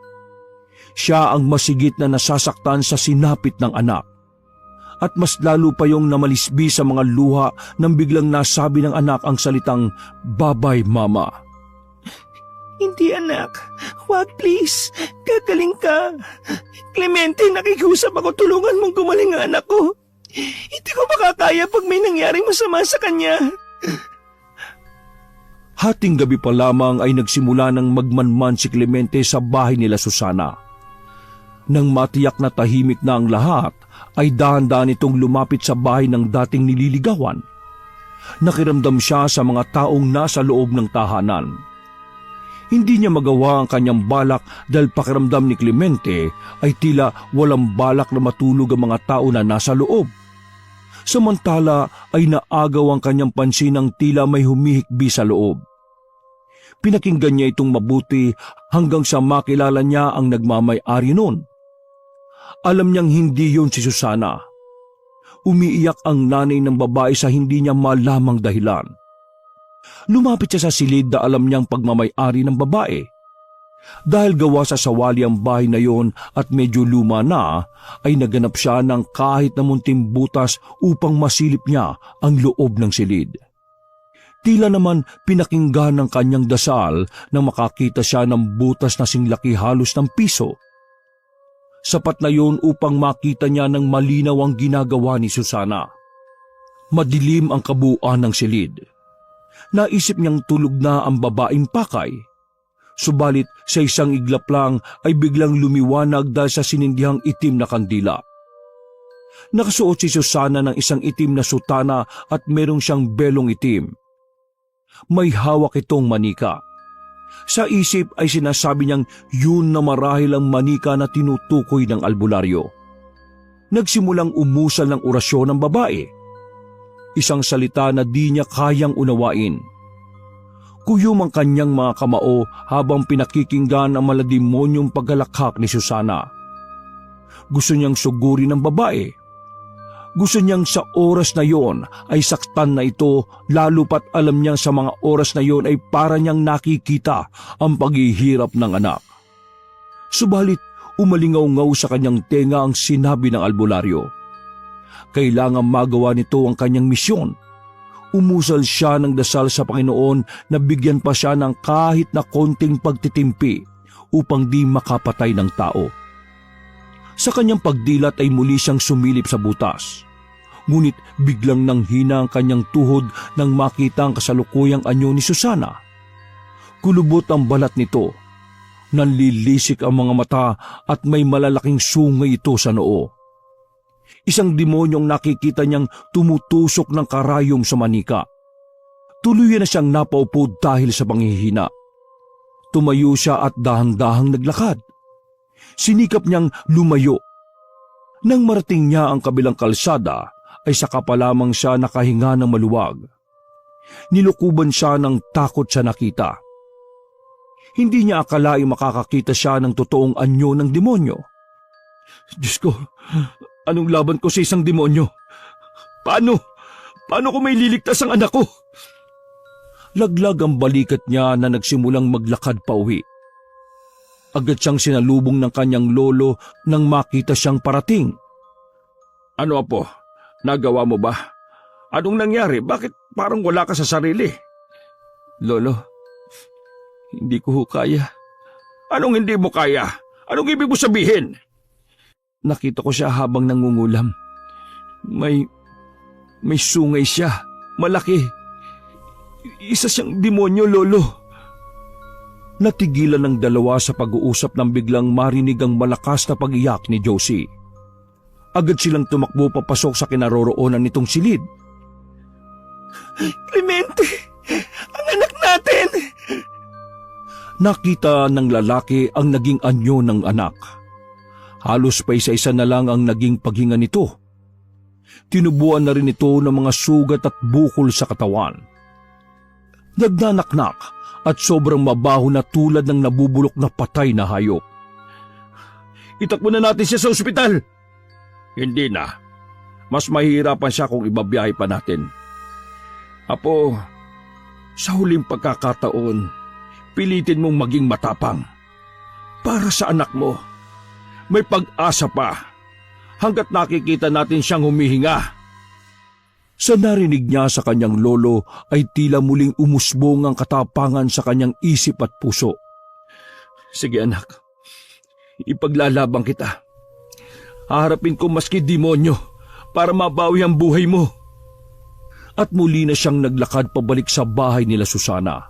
Siya ang masigit na nasasaktan sa sinapit ng anak. At mas lalo pa yung namalisbi sa mga luha nang biglang nasabi ng anak ang salitang, "Babay, Mama." Hindi anak, wag please, gagaling ka. Clemente, nakikiusap ako, tulungan mong gumaling ang anak ko. Hindi ko makakaya pag may nangyaring masama sa kanya. Hating gabi pa lamang ay nagsimula ng magmanman si Clemente sa bahay nila Susana. Nang matiyak na tahimik na ang lahat, ay dahan-dahan itong lumapit sa bahay ng dating nililigawan. Nakiramdam siya sa mga taong nasa loob ng tahanan. Hindi niya magawa ang kanyang balak dahil pakiramdam ni Clemente ay tila walang balak na matulog ang mga tao na nasa loob. Samantala ay naagaw ang kanyang pansin ng tila may humihikbi sa loob. Pinakinggan niya itong mabuti hanggang sa makilala niya ang nagmamay-ari noon. Alam niyang hindi yun si Susana. Umiiyak ang nanay ng babae sa hindi niya malamang dahilan. Lumapit siya sa silid na alam niyang pagmamay-ari ng babae. Dahil gawa sa sawali ang bahay na yon at medyo luma na, ay naganap siya ng kahit na munting butas upang masilip niya ang loob ng silid. Tila naman pinakinggan ng kanyang dasal nang makakita siya ng butas na singlaki halos ng piso. Sapat na yon upang makita niya ng malinaw ang ginagawa ni Susana. Madilim ang kabuuan ng silid. Naisip niyang tulog na ang babaeng pakay. Subalit sa isang iglap lang ay biglang lumiwanag dahil sa sinindihang itim na kandila. Nakasuot si Susana ng isang itim na sutana at merong siyang belong itim. May hawak itong manika. Sa isip ay sinasabi niyang yun na marahil ang manika na tinutukoy ng albularyo. Nagsimulang umusal ng orasyon ng babae. Isang salita na di niya kayang unawain. Kuyom ang kanyang mga kamao habang pinakikinggan ang malademonyong paggalakhak ni Susana. Gusto niyang sugurin ng babae. Gusto niyang sa oras na yon ay saktan na ito, lalo pat alam niyang sa mga oras na yon ay para niyang nakikita ang paghihirap ng anak. Subalit umalingaw-ngaw sa kanyang tenga ang sinabi ng albularyo. Kailangan magawa nito ang kanyang misyon. Umusal siya ng dasal sa Panginoon na bigyan pa siya ng kahit na konting pagtitimpi upang di makapatay ng tao. Sa kanyang pagdilat ay muli siyang sumilip sa butas. Ngunit biglang nanghina ang kanyang tuhod nang makita ang kasalukuyang anyo ni Susana. Kulubot ang balat nito. Nanlilisik ang mga mata at may malalaking sungay ito sa noo. Isang demonyong nakikita niyang tumutusok ng karayom sa manika. Tuluyan na siyang napaupo dahil sa panghihina. Tumayo siya at dahan-dahang naglakad. Sinikap niyang lumayo. Nang marating niya ang kabilang kalsada, ay saka pa lamang siya nakahinga ng maluwag. Nilukuban siya ng takot sa nakita. Hindi niya akalaing makakakita siya ng totoong anyo ng demonyo. Diyos ko, anong laban ko sa isang demonyo? Paano ko may liligtas ang anak ko? Laglag ang balikat niya na nagsimulang maglakad pa uwi. Agad siyang sinalubong ng kanyang lolo nang makita siyang parating. Ano apo? Nagawa mo ba? Anong nangyari? Bakit parang wala ka sa sarili? Lolo, hindi ko ho kaya. Anong hindi mo kaya? Anong ibig mo sabihin? Nakita ko siya habang nangungulam. May sungay siya. Malaki. Isa siyang demonyo, Lolo. Natigilan ng dalawa sa pag-uusap nang biglang marinig ang malakas na pag-iyak ni Josie. Agad silang tumakbo papasok sa kinaroroonan nitong silid. Clemente! Ang anak natin! Nakita ng lalaki ang naging anyo ng anak. Halos pa isa-isa na lang ang naging paghinga nito. Tinubuan na rin ito ng mga sugat at bukol sa katawan. Nagnanaknak at sobrang mabaho na tulad ng nabubulok na patay na hayop. Itakbo na natin siya sa ospital. Hindi na. Mas mahirapan siya kung ibabiyahe pa natin. Apo, sa huling pagkakataon, pilitin mong maging matapang. Para sa anak mo, may pag-asa pa hanggat nakikita natin siyang humihinga. Sa narinig niya sa kanyang lolo ay tila muling umusbong ang katapangan sa kanyang isip at puso. Sige anak, ipaglalabang kita. Haharapin ko maski demonyo para mabawi ang buhay mo. At muli na siyang naglakad pabalik sa bahay nila Susana.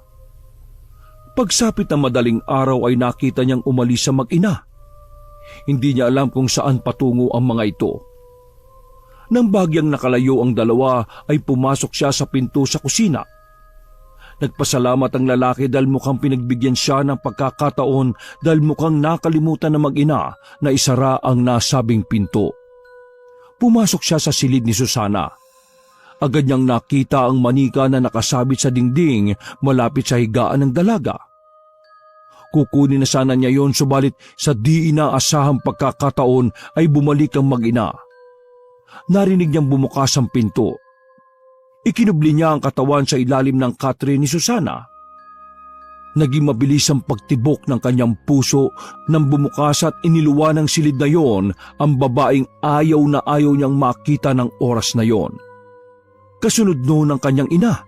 Pagsapit ng madaling araw ay nakita niyang umalis sa mag-ina. Hindi niya alam kung saan patungo ang mga ito. Nang bagyang nakalayo ang dalawa ay pumasok siya sa pinto sa kusina. Nagpasalamat ang lalaki dahil mukhang pinagbigyan siya ng pagkakataon dahil mukhang nakalimutan na mag-ina na isara ang nasabing pinto. Pumasok siya sa silid ni Susana. Agad niyang nakita ang manika na nakasabit sa dingding malapit sa higaan ng dalaga. Kukunin na sana niya yon subalit sa di inaasahang pagkakataon ay bumalik ang mag-ina. Narinig niyang bumukas ang pinto. Ikinubli niya ang katawan sa ilalim ng katre ni Susana. Naging mabilis ang pagtibok ng kanyang puso nang bumukas at iniluwa ng silid na yon ang babaeng ayaw na ayaw niyang makita ng oras na yon. Kasunod noon ang kanyang ina.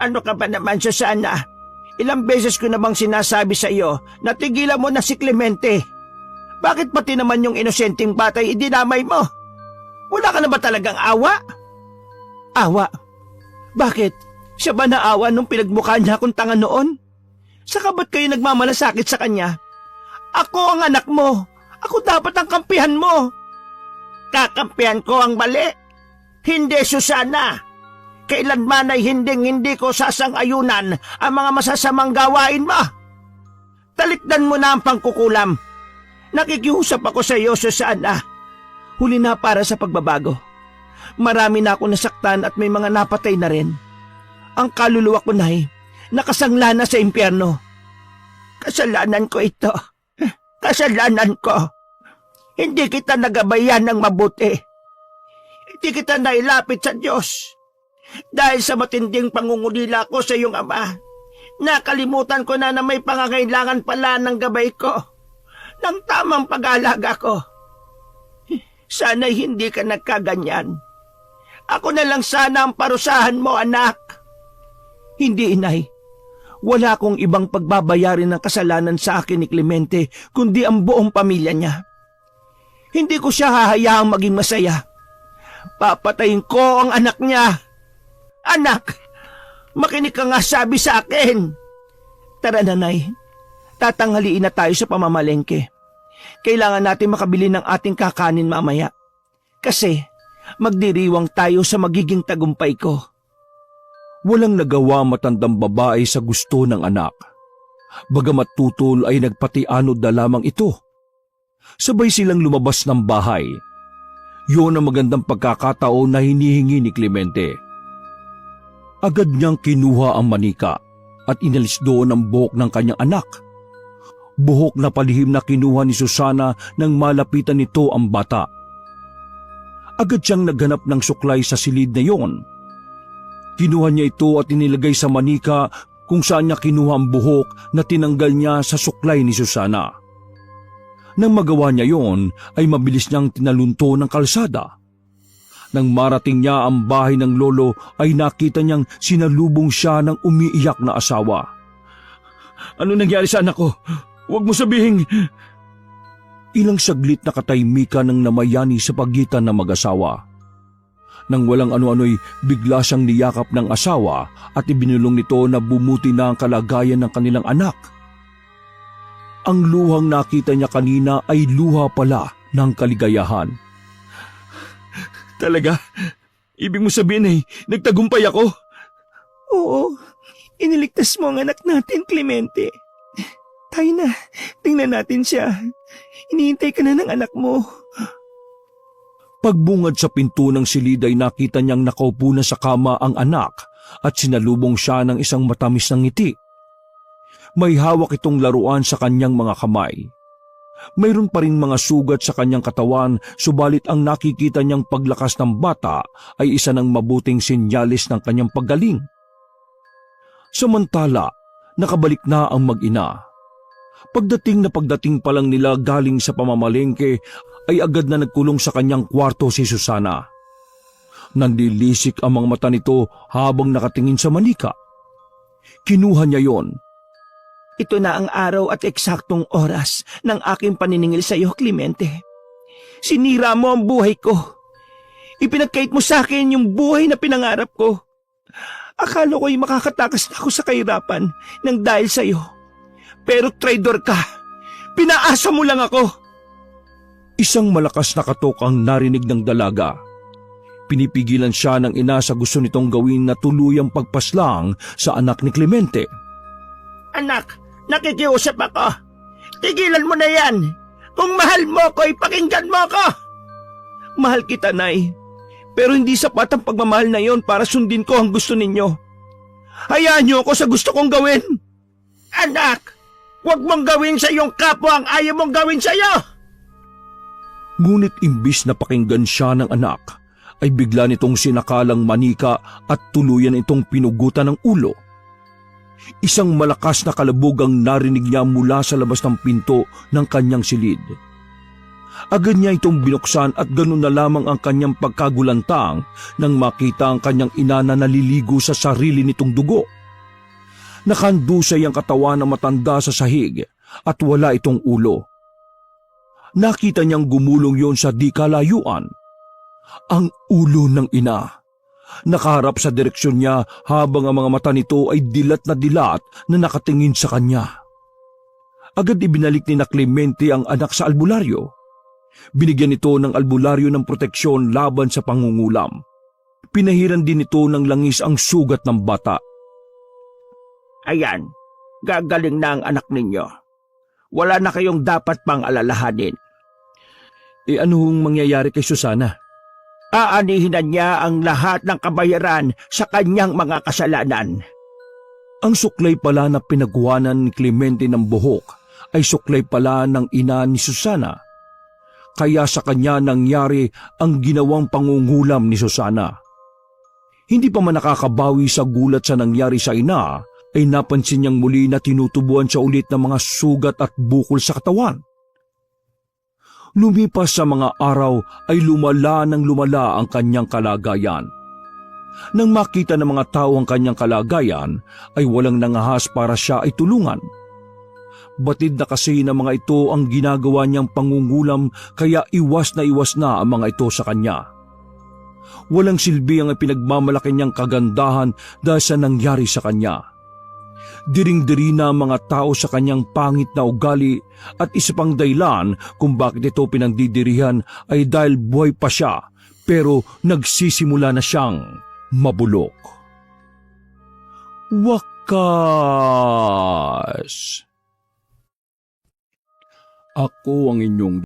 Ano ka ba naman, Susana? Ilang beses ko na bang sinasabi sa iyo na tigilan mo na si Clemente? Bakit pati naman yung inosenteng batay idinamay mo? Wala ka na ba talagang awa? Awa? Bakit? Siya ba naawa nung pinagmukha niya akong tanga noon? Saka ba't kayo nagmamalasakit sa kanya? Ako ang anak mo. Ako dapat ang kampihan mo. Kakampihan ko ang mali. Hindi, Susana. Kailanman ay hindi ko sasang-ayunan ang mga masasamang gawain mo. Talikdan mo na ang pangkukulam. Nakikiusap ako sa iyo, Susana. Huli na para sa pagbabago. Marami na ako nasaktan at may mga napatay na rin. Ang kaluluwa ko na'y nakasangla na sa impyerno. Kasalanan ko ito. Kasalanan ko. Hindi kita nagabayan ng mabuti. Hindi kita nailapit sa Diyos. Dahil sa matinding pangungulila ko sa iyong ama, nakalimutan ko na may pangangailangan pala ng gabay ko, ng tamang pag-aalaga ko. Sana'y hindi ka nagkaganyan. Ako na lang sana ang parusahan mo, anak. Hindi, inay. Wala akong ibang pagbabayarin ng kasalanan sa akin ni Clemente, kundi ang buong pamilya niya. Hindi ko siya hahayaang maging masaya. Papatayin ko ang anak niya. Anak, makinig ka nga sabi sa akin. Tara, nanay. Tatanghaliin na tayo sa pamamalengke. Kailangan natin makabili ng ating kakanin mamaya. Kasi magdiriwang tayo sa magiging tagumpay ko. Walang nagawa matandang babae sa gusto ng anak. Bagamat tutol ay nagpatianod na lamang ito. Sabay silang lumabas ng bahay. Yun ang magandang pagkakataon na hinihingi ni Clemente. Agad niyang kinuha ang manika at inalis doon ang buhok ng kanyang anak. Buhok na palihim na kinuha ni Susana nang malapitan nito ang bata. Agad siyang naghanap ng suklay sa silid na yon. Kinuha niya ito at inilagay sa manika kung saan niya kinuha ang buhok na tinanggal niya sa suklay ni Susana. Nang magawa niya yon, ay mabilis niyang tinalunto ng kalsada. Nang marating niya ang bahay ng lolo ay nakita niyang sinalubong siya ng umiiyak na asawa. Ano nangyari sa anak ko? Huwag mo sabihin. Ilang saglit na katahimikan ng namayani sa pagitan ng mag-asawa. Nang walang ano-ano'y bigla siyang niyakap ng asawa at ibinulong nito na bumuti na ang kalagayan ng kanilang anak. Ang luhang nakita niya kanina ay luha pala ng kaligayahan. Talaga? Ibig mo sabihin ay nagtagumpay ako? Oo, iniligtas mo ang anak natin, Clemente. Tayo na, tingnan natin siya. Hinihintay ka na ng anak mo. Pagbungad sa pinto ng silid ay nakita niyang nakaupo na sa kama ang anak at sinalubong siya ng isang matamis na ngiti. May hawak itong laruan sa kanyang mga kamay. Mayroon pa rin mga sugat sa kanyang katawan, subalit ang nakikita niyang paglakas ng bata ay isa ng mabuting sinyalis ng kanyang paggaling. Samantala, nakabalik na ang mag-ina. Pagdating pa lang nila galing sa pamamalengke ay agad na nagkulong sa kanyang kwarto si Susana. Nanlilisik ang mga mata nito habang nakatingin sa manika. Kinuha niya yon. Ito na ang araw at eksaktong oras ng aking paniningil sa iyo, Clemente. Sinira mo ang buhay ko. Ipinagkait mo sa akin yung buhay na pinangarap ko. Akala ko'y makakatakas na ako sa kahirapan nang dahil sa iyo. Pero traidor ka. Pinaasa mo lang ako. Isang malakas na katok ang narinig ng dalaga. Pinipigilan siya ng ina sa gusto nitong gawin na tuluyang pagpaslang sa anak ni Clemente. Anak, nakikiusap ako. Tigilan mo na yan. Kung mahal mo ko, ipakinggan mo ako. Mahal kita, Nay. Pero hindi sapat ang pagmamahal na yon para sundin ko ang gusto ninyo. Hayaan niyo ako sa gusto kong gawin. Anak, huwag mong gawin sa iyong kapwa ang ayaw mong gawin sa iyo. Ngunit imbis na pakinggan siya ng anak, ay bigla nitong sinakalang manika at tuluyan itong pinugutan ng ulo. Isang malakas na kalabog ang narinig niya mula sa labas ng pinto ng kanyang silid. Agad niya itong binuksan at ganun na lamang ang kanyang pagkagulantang nang makita ang kanyang ina na naliligo sa sarili nitong dugo. Nakandusay ang katawan ng matanda sa sahig at wala itong ulo. Nakita niyang gumulong yon sa di kalayuan. Ang ulo ng ina. Nakaharap sa direksyon niya habang ang mga mata nito ay dilat na nakatingin sa kanya. Agad ibinalik ni na Clemente ang anak sa albularyo. Binigyan ito ng albularyo ng proteksyon laban sa pangungulam. Pinahiran din ito ng langis ang sugat ng bata. Ayan, gagaling na ang anak ninyo. Wala na kayong dapat pang alalahanin. Ano hong mangyayari kay Susana? Aanihin na niya ang lahat ng kabayaran sa kanyang mga kasalanan. Ang suklay pala na pinagkuhanan ni Clemente ng buhok ay suklay pala ng ina ni Susana. Kaya sa kanya nangyari ang ginawang pangungulam ni Susana. Hindi pa man nakakabawi sa gulat sa nangyari sa ina, ay napansin niyang muli na tinutubuan siya ulit ng mga sugat at bukol sa katawan. Lumipas sa mga araw ay lumala ang kanyang kalagayan. Nang makita ng mga tao ang kanyang kalagayan, ay walang nangahas para siya ay tulungan. Batid na kasi ng mga ito ang ginagawa niyang pangungulam kaya iwas na ang mga ito sa kanya. Walang silbi ang pinagmamalaki niyang kagandahan dahil sa nangyari sa kanya. Diring-diri na ang mga tao sa kanyang pangit na ugali at isa pang dahilan kung bakit ito pinagdidirihan ay dahil buhay pa siya pero nagsisimula na siyang mabulok. Wakas! Ako ang inyong